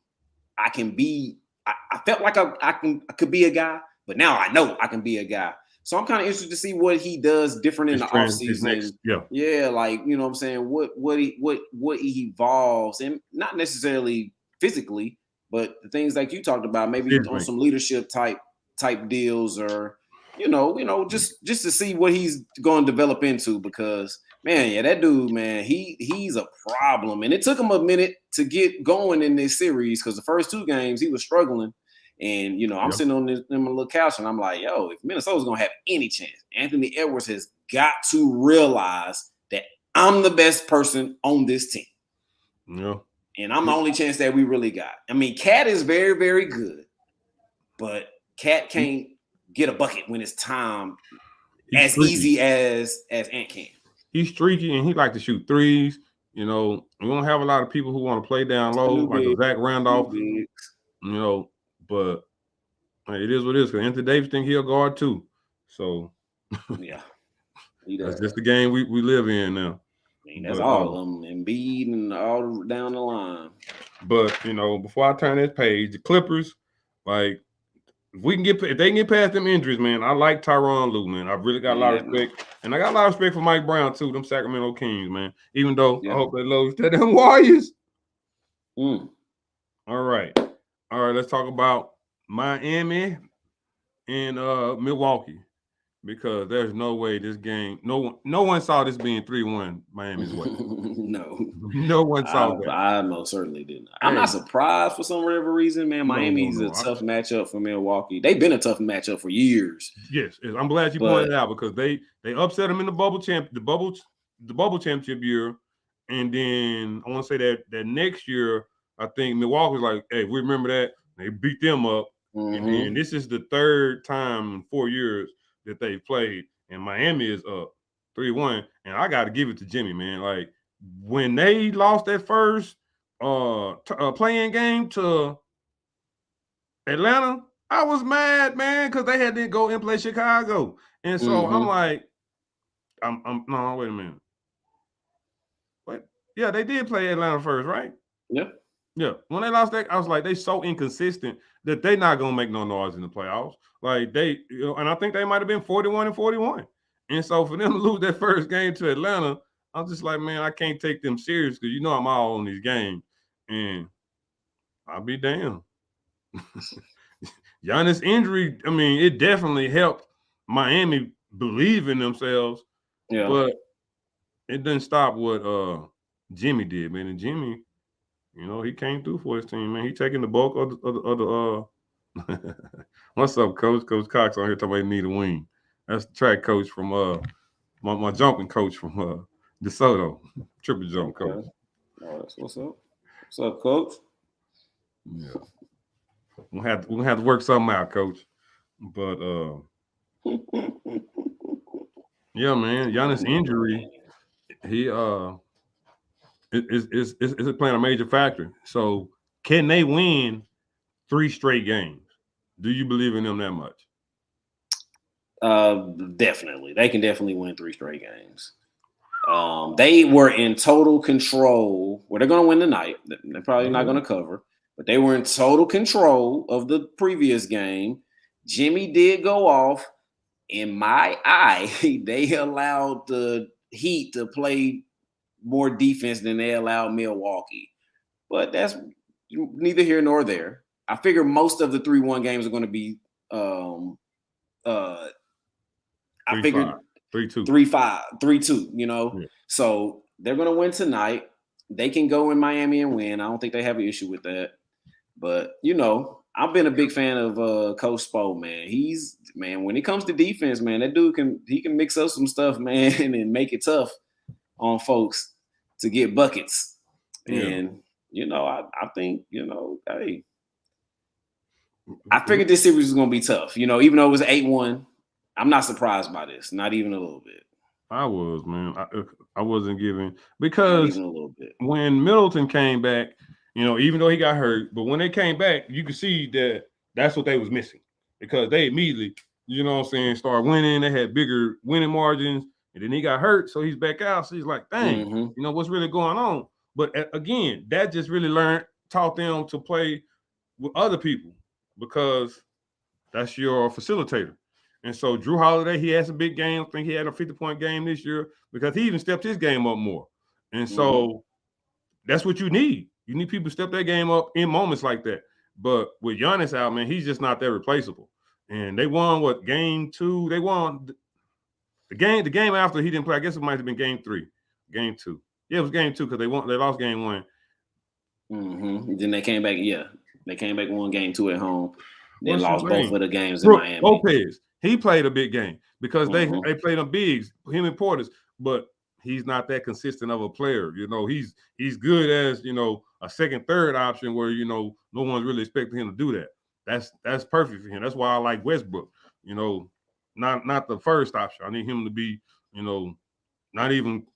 I can be. I felt like I could be a guy, but now I know I can be a guy. So I'm kind of interested to see what he does different in the offseason. Yeah, like, you know what I'm saying, what he evolves, and not necessarily physically, but the things like you talked about, maybe on some leadership type deals, or you know, just to see what he's going to develop into. Because man, yeah, that dude, man, he's a problem, and it took him a minute to get going in this series because the first two games he was struggling, and you know, I'm sitting on my little couch and I'm like, yo, if Minnesota's gonna have any chance, Anthony Edwards has got to realize that I'm the best person on this team. Yeah. And I'm the only chance that we really got. I mean, Cat is very, very good, but Cat can't get a bucket when it's time as easy as Ant can. He's streaky and he like to shoot threes. You know, we don't have a lot of people who want to play down low, like a Zach Randolph. You know, but it is what it is. Because Anthony Davis think he'll guard too. So yeah, that's just the game we live in now. I mean, that's all of them, Embiid and all down the line. But you know, before I turn this page, the Clippers, like if they can get past them injuries, man, I like Tyronn Lue, man. I really got a lot of respect, and I got a lot of respect for Mike Brown too. Them Sacramento Kings, man. Even though I hope they lose to them Warriors. All right. Let's talk about Miami and Milwaukee. Because there's no way this game, no one saw this being 3-1 Miami's way. No one saw that. I most certainly didn't. I'm not surprised for some whatever reason, man. Miami's a tough matchup for Milwaukee. They've been a tough matchup for years. Yes, I'm glad you pointed it out because they upset them in the bubble championship year, and then I want to say that next year I think Milwaukee was like, hey, we remember that they beat them up, and then this is the third time in 4 years that they played, and Miami is up 3-1. And I got to give it to Jimmy, man. Like when they lost that first playing game to Atlanta, I was mad, man, because they had to go and play Chicago. And so I'm like, no, wait a minute. What? Yeah, they did play Atlanta first, right? Yep. Yeah, when they lost that, I was like, they so inconsistent that they not gonna make no noise in the playoffs. Like and I think they might have been 41-41. And so for them to lose that first game to Atlanta, I'm just like, man, I can't take them serious because I'm all on these games, and I'll be damned. Giannis' injury, I mean, it definitely helped Miami believe in themselves, but it didn't stop what Jimmy did, man. And Jimmy, he came through for his team, man. He taking the bulk of the What's up, Coach? Coach Cox on here talking about he need a wing. That's the track coach from my jumping coach from DeSoto, triple jump coach. Oh, that's what's up. What's up, Coach? Yeah, we're gonna have to work something out, Coach. But yeah, man, Giannis' injury, he is playing a major factor. So can they win 3 straight games? Do you believe in them that much? Definitely. They can definitely win 3 straight games. They were in total control. Well, they're going to win tonight. They're probably not going to cover, but they were in total control of the previous game. Jimmy did go off. In my eye, they allowed the Heat to play more defense than they allowed Milwaukee. But that's neither here nor there. I figure most of the 3-1 games are going to be I figured 3-2. 3-5, 3-2, Yeah. So they're gonna win tonight. They can go in Miami and win. I don't think they have an issue with that. But I've been a big fan of Coach Spo, man. When it comes to defense, man, that dude can mix up some stuff, man, and make it tough on folks to get buckets. Yeah. And I think, hey, I figured this series was gonna be tough. Even though it was 8-1. I'm not surprised by this, not even a little bit. I was, man. I wasn't giving because not even a little bit. When Middleton came back, even though he got hurt, but when they came back, you could see that that's what they was missing because they immediately, started winning. They had bigger winning margins, and then he got hurt, so he's back out. So he's like, dang, what's really going on? But again, that just really taught them to play with other people because that's your facilitator. And so Drew Holiday, he has a big game. I think he had a 50-point game this year because he even stepped his game up more. And so that's what you need. You need people to step their game up in moments like that. But with Giannis out, man, he's just not that replaceable. And they won game 2? They won the game after he didn't play. I guess it might have been game 3, game 2. Yeah, it was game 2 because they lost game 1. Then they came back. Yeah, they came back, won game 2 at home. They lost both of the games in Miami. Lopez. He played a big game because they played them bigs, him and Portis, but he's not that consistent of a player. He's good as a second, third option where no one's really expecting him to do that. That's perfect for him. That's why I like Westbrook. Not the first option. I need him to be not even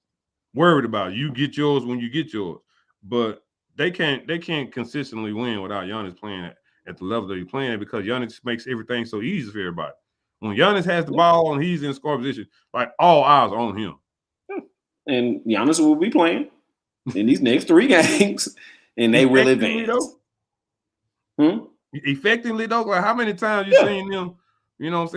worried about it. You get yours when you get yours. But they can't consistently win without Giannis playing at the level that he's playing at because Giannis makes everything so easy for everybody. When Giannis has the ball and he's in score position, like all eyes are on him. And Giannis will be playing in these next 3 games, and they will advance. Effectively, though, like how many times you seen them,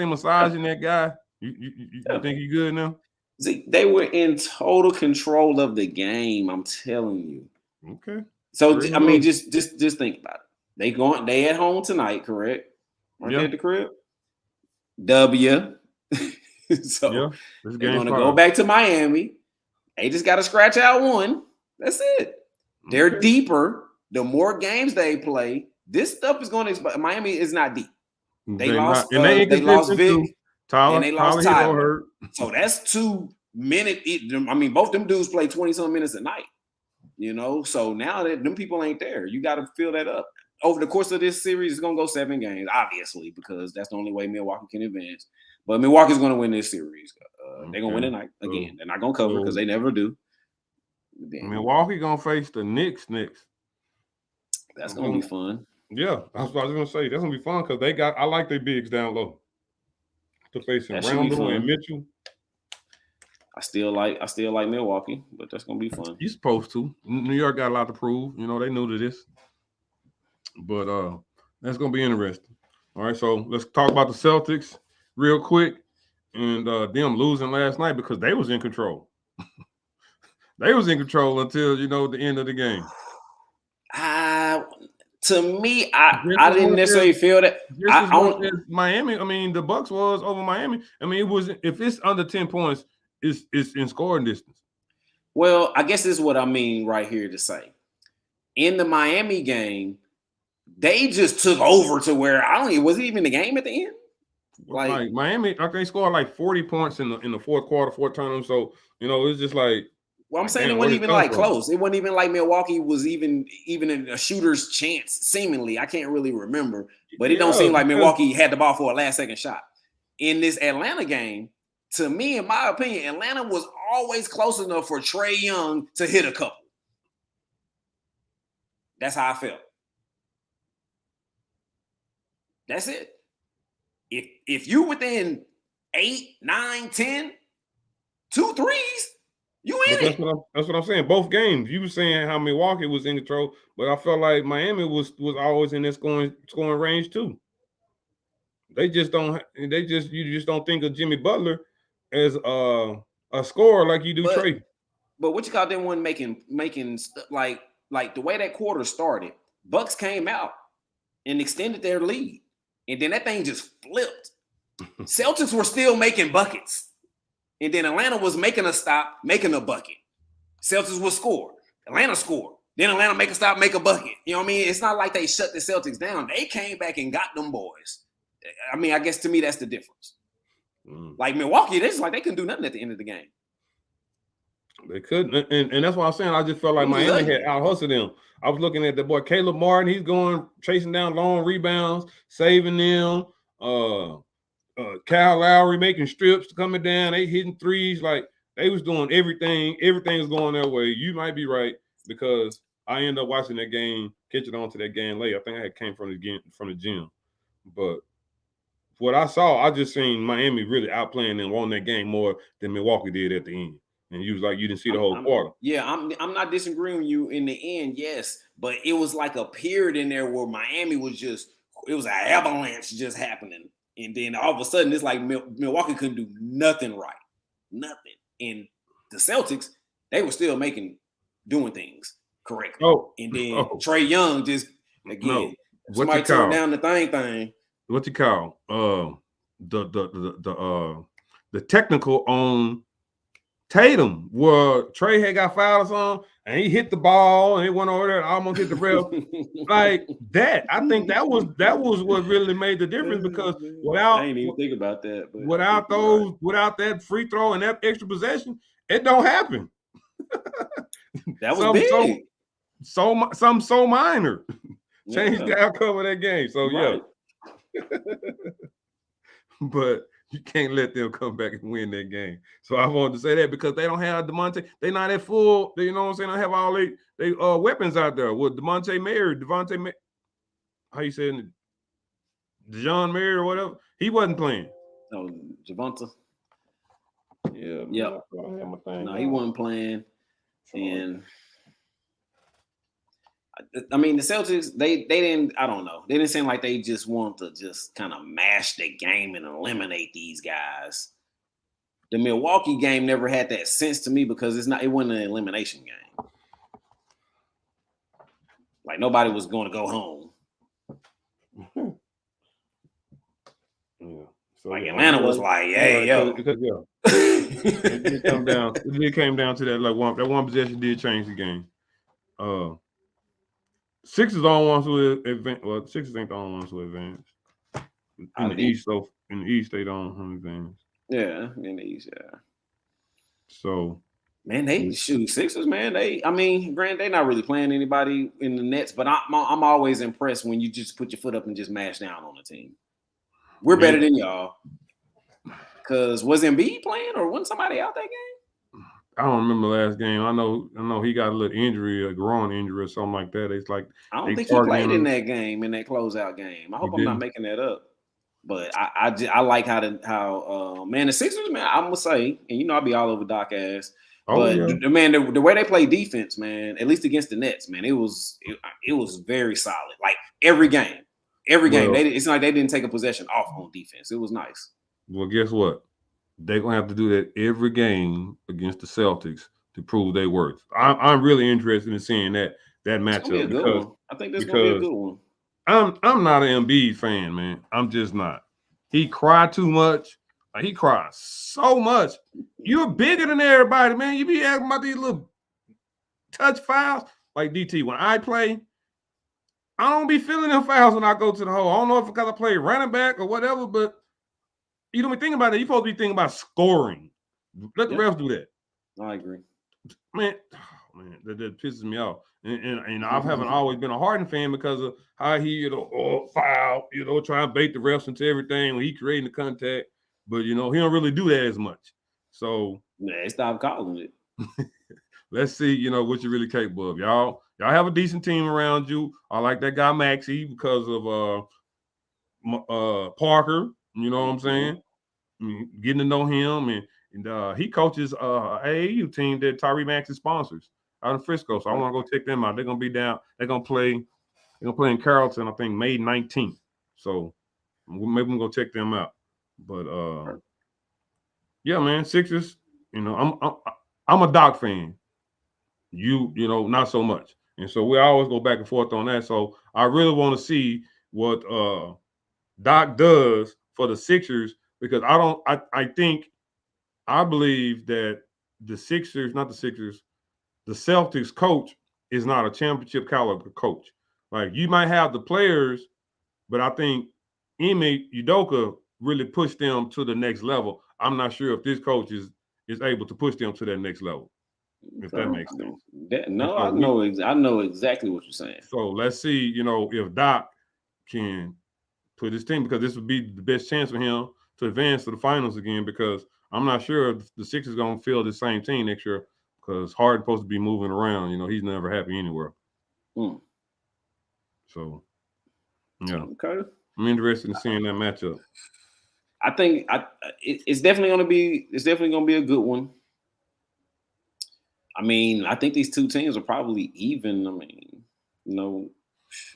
massaging that guy? You think he's good now? See, they were in total control of the game. I'm telling you. Okay. So I mean, just think about it. They at home tonight, correct? Right there at the crib. W. So they're going to go back to Miami. They just got to scratch out 1. That's it. They're deeper. The more games they play, this stuff is going to expire. Miami is not deep. They lost Vic, and they lost Tyler. So that's 2 minutes. I mean, both them dudes play 20-some minutes a night. So now that them people ain't there, you got to fill that up. Over the course of this series, it's going to go 7 games, obviously, because that's the only way Milwaukee can advance. But Milwaukee's going to win this series. They're going to win tonight again. They're not going to cover because they never do. Milwaukee going to face the Knicks next. That's going to be fun. Yeah, that's what I was going to say. That's going to be fun because I like their bigs down low. To face Rondo and Mitchell. I still like Milwaukee, but that's going to be fun. You're supposed to. New York got a lot to prove. They new to this. But that's gonna be interesting. All right, so let's talk about the Celtics real quick and them losing last night because they was in control. They was in control until the end of the game. To me, I didn't necessarily feel that. Just as much as Miami. I mean, the Bucks was over Miami. I mean, it was if it's under 10 points, it's in scoring distance. Well, I guess this is what I mean right here to say. In the Miami game, they just took over to where was it even the game at the end? Like Miami, I think they scored like 40 points in the fourth quarter, fourth turn. So it's just like. Well, I'm saying it wasn't even like close. It wasn't even like Milwaukee was even in a shooter's chance. Seemingly, I can't really remember, but it don't seem like Milwaukee had the ball for a last second shot. In this Atlanta game, to me, in my opinion, Atlanta was always close enough for Trae Young to hit a couple. That's how I felt. That's it. If you within 8, 9, 10, 2 threes, you in it. That's what I'm saying. Both games, you were saying how Milwaukee was in control, but I felt like Miami was always in their scoring range too. You just don't think of Jimmy Butler as a scorer like you do Trae. But what you call them one making like the way that quarter started, Bucks came out and extended their lead, and then that thing just flipped. Celtics were still making buckets. And then Atlanta was making a stop, making a bucket. Celtics would score. Atlanta scored. Then Atlanta make a stop, make a bucket. You know what I mean? It's not like they shut the Celtics down. They came back and got them boys. I mean, I guess to me, that's the difference. Like Milwaukee, it's like they couldn't do nothing at the end of the game. They couldn't. And that's why I'm saying I just felt like Miami had out-hustled them. I was looking at the boy, Caleb Martin. He's going, chasing down long rebounds, saving them. Kyle Lowry making strips, coming down, they hitting threes, like they was doing everything. Everything was going their way. You might be right because I ended up watching that game, catching on to that game late. I think I came from the gym, but what I saw, I just seen Miami really outplaying and won that game more than Milwaukee did at the end. And you was like, you didn't see the whole quarter. Yeah, I'm not disagreeing with you in the end, yes, but it was like a period in there where Miami was it was an avalanche just happening. And then all of a sudden, it's like Milwaukee couldn't do nothing right. Nothing. And the Celtics, they were still doing things correctly. And then Trae Young just, again, somebody turned down the thing. What you call? The technical on Tatum, where Trae had got fouled or something, and he hit the ball and it went over there and almost hit the rail. Like that, I think that was what really made the difference because I didn't even think about that. But without that free throw and that extra possession, it don't happen. That was big. So minor changed the outcome of that game. So right. But you can't let them come back and win that game. So I wanted to say that because they don't have DeMonte. They're not at full. You know what I'm saying? They have all they weapons out there with Devontae Mayer. How you saying it? DeJounte Mayer or whatever. He wasn't playing. Oh, Javonte. Yeah. Yep. No, he wasn't playing. And I mean, the Celtics, they didn't, I don't know. They didn't seem like they just want to just kind of mash the game and eliminate these guys. The Milwaukee game never had that sense to me because it wasn't an elimination game. Like nobody was going to go home. Yeah. So, like Atlanta was like, hey, yo. It came down to that one possession did change the game. Sixers are the ones who advance. Well, Sixers ain't the only ones who advance. In the East, they don't advance. Yeah, in the East, yeah. So, man, they shoot Sixers, man. Granted, they're not really playing anybody in the Nets, but I'm always impressed when you just put your foot up and just mash down on the team. We're better than y'all. Because was Embiid playing or wasn't somebody out that game? I don't remember last game. I know he got a little injury, a groin injury or something like that. It's like I don't think he played in that game, in that closeout game. I hope I'm not making that up. But I like how the Sixers, man, I'm gonna say, and I'll be all over Doc ass. But man, the way they play defense, man, at least against the Nets, man, it was very solid. Like every game, it's not like they didn't take a possession off on defense. It was nice. Well, guess what? They're gonna have to do that every game against the Celtics to prove their worth. I'm really interested in seeing that matchup because I think that's gonna be a good one. I'm not an Embiid fan, man. I'm just not. He cried too much. Like, he cries so much. You're bigger than everybody, man. You be asking about these little touch fouls. Like DT, when I play, I don't be feeling them fouls when I go to the hole. I don't know if it's because I play running back or whatever, but you don't be thinking about it. You're supposed to be thinking about scoring. Let the refs do that. I agree. Man, that pisses me off. And I haven't always been a Harden fan because of how he, foul, try and bait the refs into everything when he creating the contact. But, he don't really do that as much. So yeah, stop calling it. Let's see, what you're really capable of. Y'all have a decent team around you. I like that guy Maxey because of Parker. You know what I'm saying? Getting to know him, and he coaches AAU team that Tyree Maxey sponsors out in Frisco. So I want to go check them out. They're gonna be down. They're gonna play in Carrollton, I think May 19th. So maybe we'll go check them out. But yeah, man, Sixers. I'm a Doc fan. You not so much, and so we always go back and forth on that. So I really want to see what Doc does for the Sixers because I believe that the Celtics coach is not a championship caliber coach. Like you might have the players, but I think Ime Udoka really pushed them to the next level. I'm not sure if this coach is able to push them to that next level. If that makes sense. I know exactly what you're saying. So let's see, if Doc can put his team, because this would be the best chance for him to advance to the finals again, because I'm not sure if the Sixers going to field the same team next year because Harden's supposed to be moving around. He's never happy anywhere. So, yeah. Okay. I'm interested in seeing that matchup. I think it's definitely going to be a good one. I mean, I think these two teams are probably even. I mean,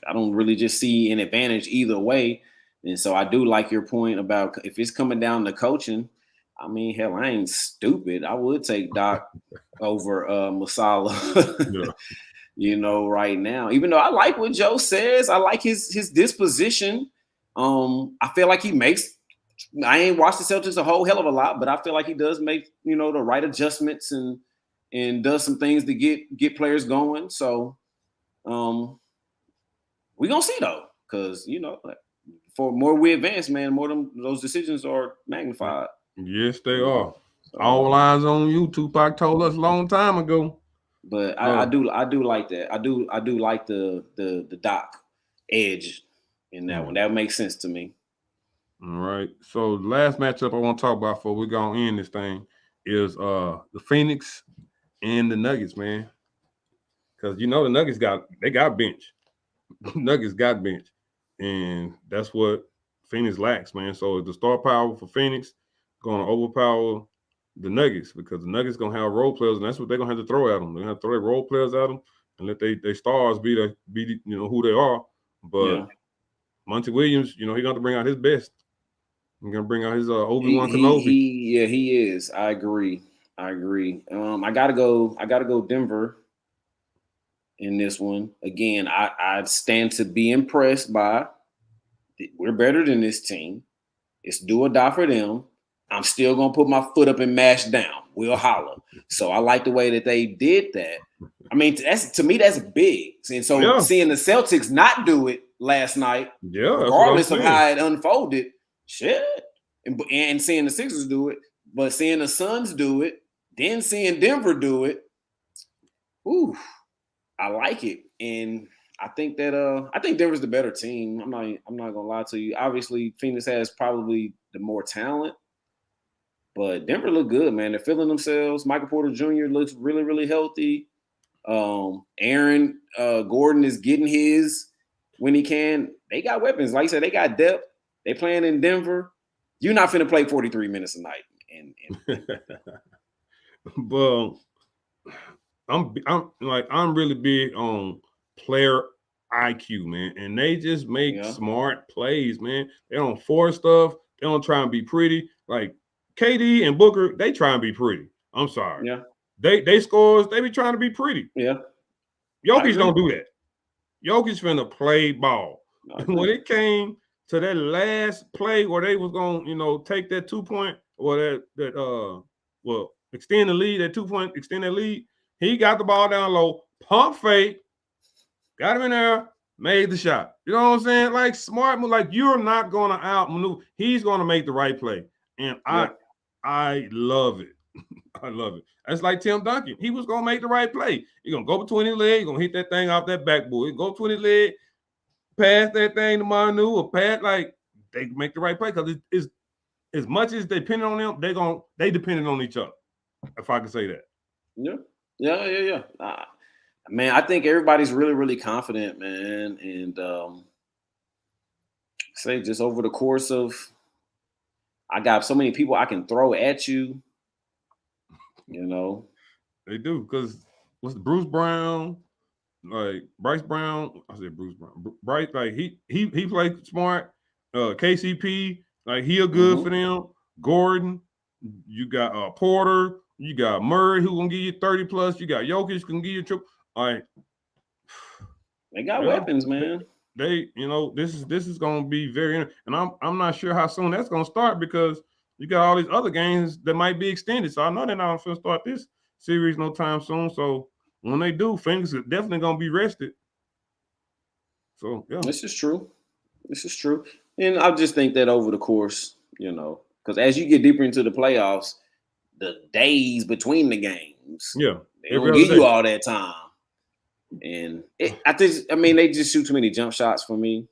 I don't really just see an advantage either way. And so I do like your point about if it's coming down to coaching. I mean, hell, I ain't stupid. I would take Doc over Masala, right now. Even though I like what Joe says, I like his disposition. I feel like he makes. I ain't watched the Celtics a whole hell of a lot, but I feel like he does make the right adjustments and does some things to get players going. So we're gonna see though, because for more we advance, man, more those decisions are magnified. Yes, they are. So, all eyes on you. Tupac told us a long time ago. But I do like that. I do like the Doc edge in that one. That makes sense to me. All right. So the last matchup I want to talk about before we're gonna end this thing is the Phoenix and the Nuggets, man. Because the Nuggets got bench. Nuggets got bench. And that's what Phoenix lacks, man. So the star power for Phoenix going to overpower the Nuggets because the Nuggets going to have role players, and that's what they're going to have to throw at them. They're going to have to throw their role players at them and let their stars be who they are. But Monty Williams, he's going to bring out his best. He's going to bring out his Obi-Wan Kenobi. He is. I agree. I gotta go Denver in this one. Again, I stand to be impressed by we're better than this team. It's do or die for them. I'm still gonna put my foot up and mash down. We'll holler. So I like the way that they did that. I mean, to me, that's big. And so seeing the Celtics not do it last night, regardless of how it unfolded, shit. And seeing the Sixers do it, but seeing the Suns do it, then seeing Denver do it, I like it. And I think that I think Denver's the better team. I'm not gonna lie to you. Obviously, Phoenix has probably the more talent, but Denver look good, man. They're feeling themselves. Michael Porter Jr. looks really, really healthy. Aaron Gordon is getting his when he can. They got weapons. Like you said, they got depth. They playing in Denver. You're not finna play 43 minutes a night. Well, I'm really big on player IQ, man, and they just make smart plays, man. They don't force stuff. They don't try and be pretty. Like KD and Booker, they try and be pretty. I'm sorry. Yeah. They scores, they be trying to be pretty. Yeah. Jokic don't do that. Jokic finna play ball. When it came to that last play where they was gonna, take that 2-point or extend the lead, that 2-point, extend that lead. He got the ball down low, pump fake, got him in there, made the shot. You know what I'm saying? Like smart move, like you're not gonna outmaneuver. He's gonna make the right play. And I love it. I love it. That's like Tim Duncan. He was gonna make the right play. He's gonna go between his legs, gonna hit that thing off that backboard. Go between his legs, pass that thing to Manu or pass, like they make the right play because it's as much as they depend on them, they depended on each other. If I can say that. Yeah. Man, I think everybody's really, really confident, man. And say just over the course of, I got so many people I can throw at you. They do, because what's Bruce Brown, like Bryce Brown? I said Bruce Brown. Bryce, like he played smart. KCP, like he a good for them. Gordon, you got Porter, you got Murray who gonna give you 30 plus. You got Jokic can give you triple. Like they got weapons, man. They, this is gonna be very, and I'm not sure how soon that's gonna start because you got all these other games that might be extended. So I know they're not going to start this series no time soon. So when they do, fingers are definitely going to be rested. So, yeah. This is true. And I just think that over the course, because as you get deeper into the playoffs, the days between the games, they don't give you all that time. And they just shoot too many jump shots for me.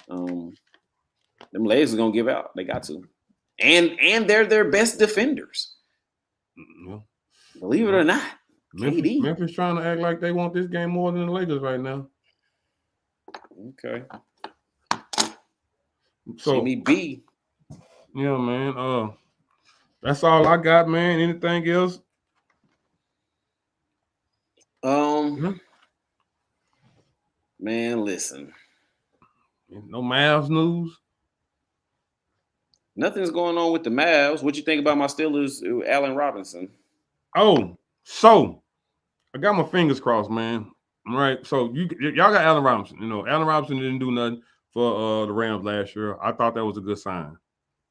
Them legs are going to give out. They got to. And they're their best defenders. Yeah. Believe it or not. Memphis trying to act like they want this game more than the Lakers right now. Okay. So Jimmy B. Yeah, man. That's all I got, man. Anything else? Man, listen. No Mavs news. Nothing's going on with the Mavs. What you think about my Steelers, Allen Robinson? Oh, so I got my fingers crossed, man. All right. So y'all got Allen Robinson. Allen Robinson didn't do nothing for the Rams last year. I thought that was a good sign.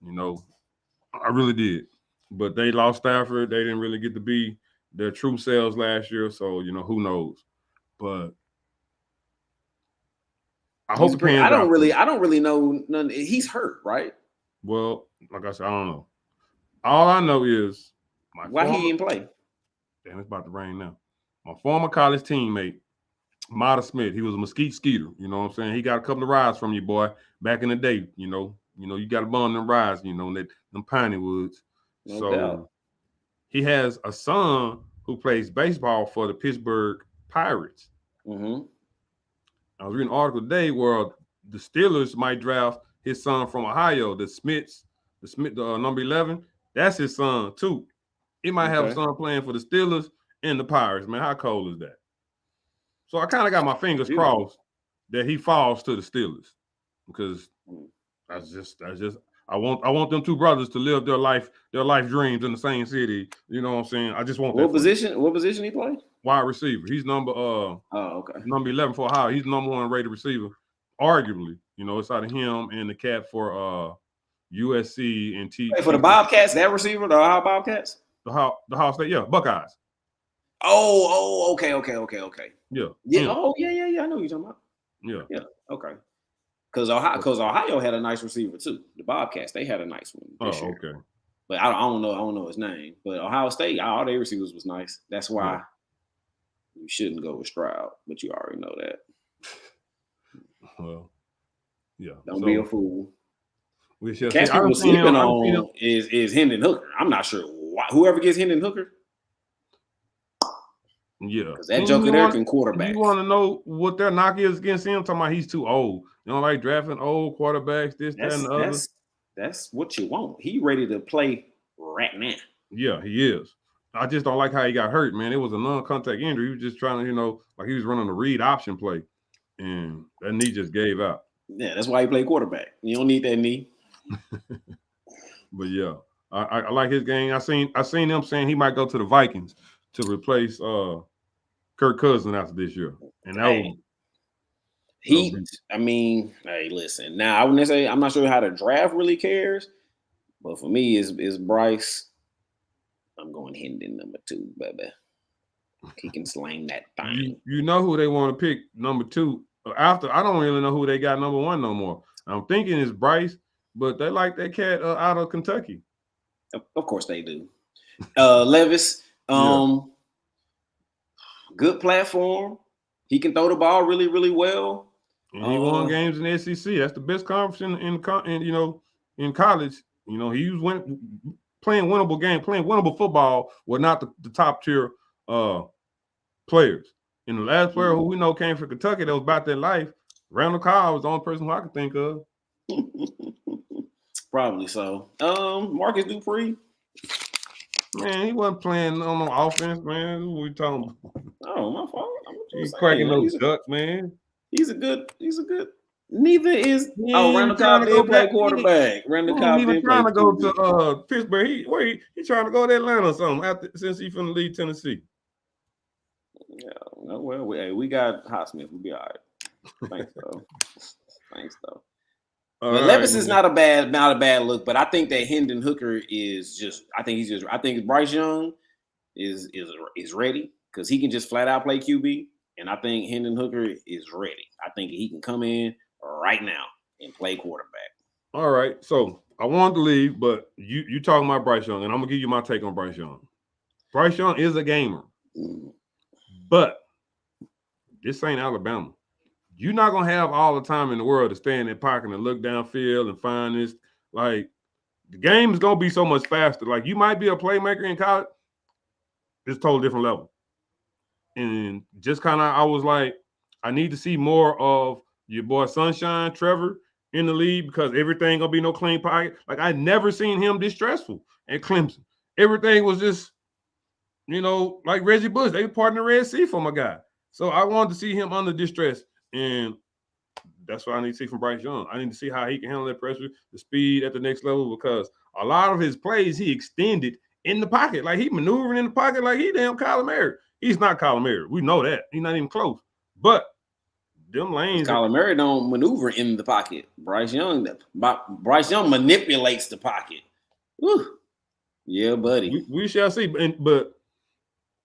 I really did. But they lost Stafford. They didn't really get to be their true selves last year. So, who knows? But I hope it I don't really know none. He's hurt, right? Well, like I said, I don't know. All I know is why he didn't play. Damn, it's about to rain now. My former college teammate, Mata Smith, he was a Mesquite Skeeter. You know what I'm saying? He got a couple of rides from you, boy, back in the day. You got to bond them rides, them piney woods. No doubt. He has a son who plays baseball for the Pittsburgh Pirates. Mm-hmm. I was reading an article today where the Steelers might draft his son from Ohio, the Smith, number 11. That's his son too. He might have a son playing for the Steelers and the Pirates. Man, how cool is that? So I kind of got my fingers crossed that he falls to the Steelers because that's just. I want them two brothers to live their life dreams in the same city. You know what I'm saying? I just want What position he play? Wide receiver. He's number number 11 for Ohio. He's the number one rated receiver, arguably. It's out of him and the cat for USC and for the Bobcats. That receiver, the Ohio Bobcats. The Ohio State, Buckeyes. Oh, okay. Yeah. Oh, yeah. I know what you're talking about. Yeah. Okay. Because Ohio had a nice receiver too. The Bobcats, they had a nice one. Oh, okay. But I don't know his name. But Ohio State, all their receivers was nice. That's why you shouldn't go with Stroud. But you already know that. Well, yeah. Don't be a fool. We shall Cats people sleeping on is Hendon Hooker. I'm not sure why. Whoever gets Hendon Hooker. Yeah. Because that joker there can quarterback. You want to know what their knock is against him? Talking about he's too old. You don't like drafting old quarterbacks, that, and the other. That's what you want. He ready to play right now. Yeah, he is. I just don't like how he got hurt, man. It was a non-contact injury. He was just trying to, like he was running a read option play, and that knee just gave out. Yeah, that's why he played quarterback. You don't need that knee. But yeah, I like his game. I seen them saying he might go to the Vikings to replace Kirk Cousins after this year, and that I mean, hey, listen. Now I wouldn't say I'm not sure how the draft really cares, but for me, is Bryce. I'm going Hendon number 2, baby. He can slang that thing. You know who they want to pick number 2 after. I don't really know who they got number 1 no more. I'm thinking it's Bryce, but they like that cat out of Kentucky. Of course they do. Levis, good platform. He can throw the ball really, really well. And he won games in the SEC. That's the best conference in college. He was playing winnable game, playing winnable football were not the top tier players. And the last player who we know came from Kentucky that was about their life, Randall Cobb was the only person who I could think of. Probably so. Marcus Dupree. Man, he wasn't playing on no offense, man. What are we talking about? Oh, my fault. He's cracking those ducks, man. He's a good. Neither is. Randall Cobb did play quarterback. Randall Cobb even trying to go to Pittsburgh. He trying to go to Atlanta or something since he's from the league Tennessee. Yeah. Well, we got Highsmith. We'll be all right. Thanks though. But Levis is not a bad look, but I think that Hendon Hooker is just. I think Bryce Young is ready because he can just flat out play QB, and I think Hendon Hooker is ready. I think he can come in right now and play quarterback. All right, so I wanted to leave, but you talking about Bryce Young, and I'm gonna give you my take on Bryce Young. Bryce Young is a gamer, but this ain't Alabama. You're not gonna have all the time in the world to stay in that pocket and look downfield and find this. Like the game is gonna be so much faster. Like you might be a playmaker in college, it's a totally different level. And just kind of, I was like, I need to see more of your boy Sunshine Trevor in the league because everything gonna be no clean pocket. Like I never seen him this stressful at Clemson. Everything was just, like Reggie Bush. They were parting the Red Sea for my guy. So I wanted to see him under distress. And that's what I need to see from Bryce Young. I need to see how he can handle that pressure, the speed at the next level, because a lot of his plays he extended in the pocket. Like he maneuvering in the pocket like he damn Kyler Murray. He's not Kyler Murray. We know that. He's not even close. But them lanes. Kyler Murray don't maneuver in the pocket. Bryce Young manipulates the pocket. Woo. Yeah, buddy. We shall see. But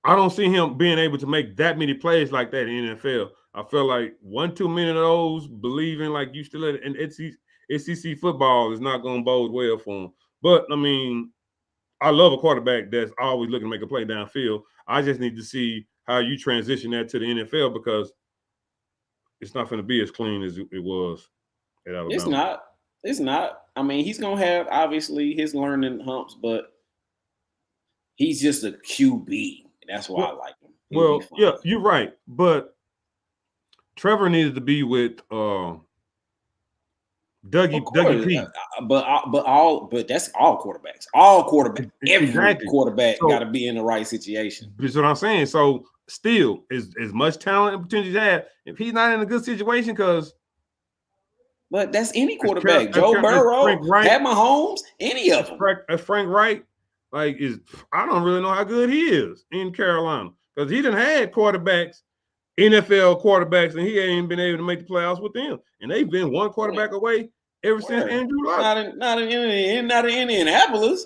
I don't see him being able to make that many plays like that in the NFL. I feel like 1 too many of those believing like you still in SEC football is not going to bode well for him. But, I mean, I love a quarterback that's always looking to make a play downfield. I just need to see how you transition that to the NFL because it's not going to be as clean as it was at Alabama. It's not. I mean, he's going to have, obviously, his learning humps, but he's just a QB. That's why I like him. Well, yeah, you're right. But Trevor needed to be with Dougie P. But that's all quarterbacks. Every quarterback got to be in the right situation. That's what I'm saying. So still, as much talent and potential you have, if he's not in a good situation, but that's any quarterback. Joe Burrow, Pat Mahomes, any of them. Frank Wright, I don't really know how good he is in Carolina because he done had quarterbacks. NFL quarterbacks, and he ain't been able to make the playoffs with them. And they've been one quarterback away ever since Andrew Luck. Not in Indianapolis.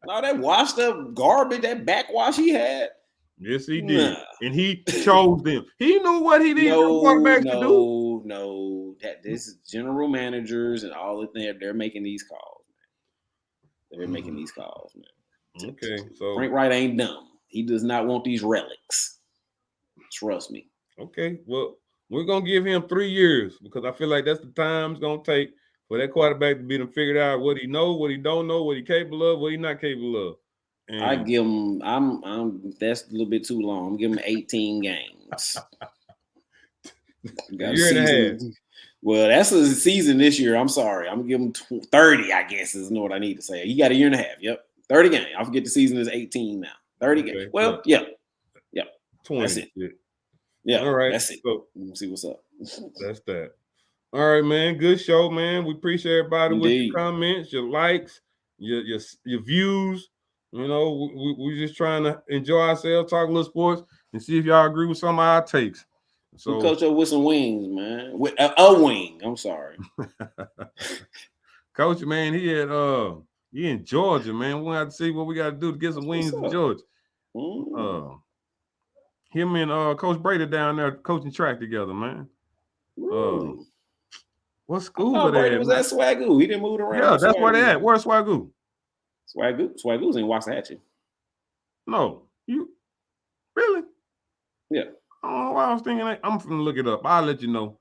All that washed up garbage, that backwash he had. Yes, he did. And he chose them. He knew what he needed quarterbacks to do. No. This is general managers and all of them. They're making these calls, man. They're making these calls, man. Okay. So Frank Wright ain't dumb. He does not want these relics. Trust me. Okay, well, we're going to give him 3 years because I feel like that's the time it's going to take for that quarterback to be to figure out what he know, what he don't know, what he capable of, what he not capable of. And I give him, that's a little bit too long. I'm giving him 18 games. A year and a half. Well, that's a season this year. I'm sorry. I'm going to give him 30, I guess, is what I need to say. He got a year and a half. Yep. 30 games. I forget the season is 18 now. 30 Okay, games. Well, look. yeah. 20. That's it. Shit. Yeah. All right. That's it. So Let's see what's up. that's that. All right, man. Good show, man. We appreciate everybody with Indeed. your comments, your likes, your views. You know, we're just trying to enjoy ourselves, talk a little sports, and see if y'all agree with some of our takes. So So, coach up with some wings, man. With a wing. I'm sorry. Coach, man, he in Georgia, man. We'll have to see what we got to do to get some wings in Georgia. Him and Coach Brady down there coaching track together, man. Really? What school Oh, are they Brady at, was man? at Swagoo. He didn't move around. Yeah, that's where they at. Where's Swagoo? Swagoo's in Waxahachie. No, you really? Yeah. I don't know why I was thinking that. I'm finna look it up. I'll let you know.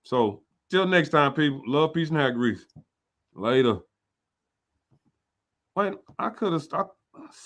So till next time, people. Love, peace, and hair grease. Later. Wait, I could have stopped.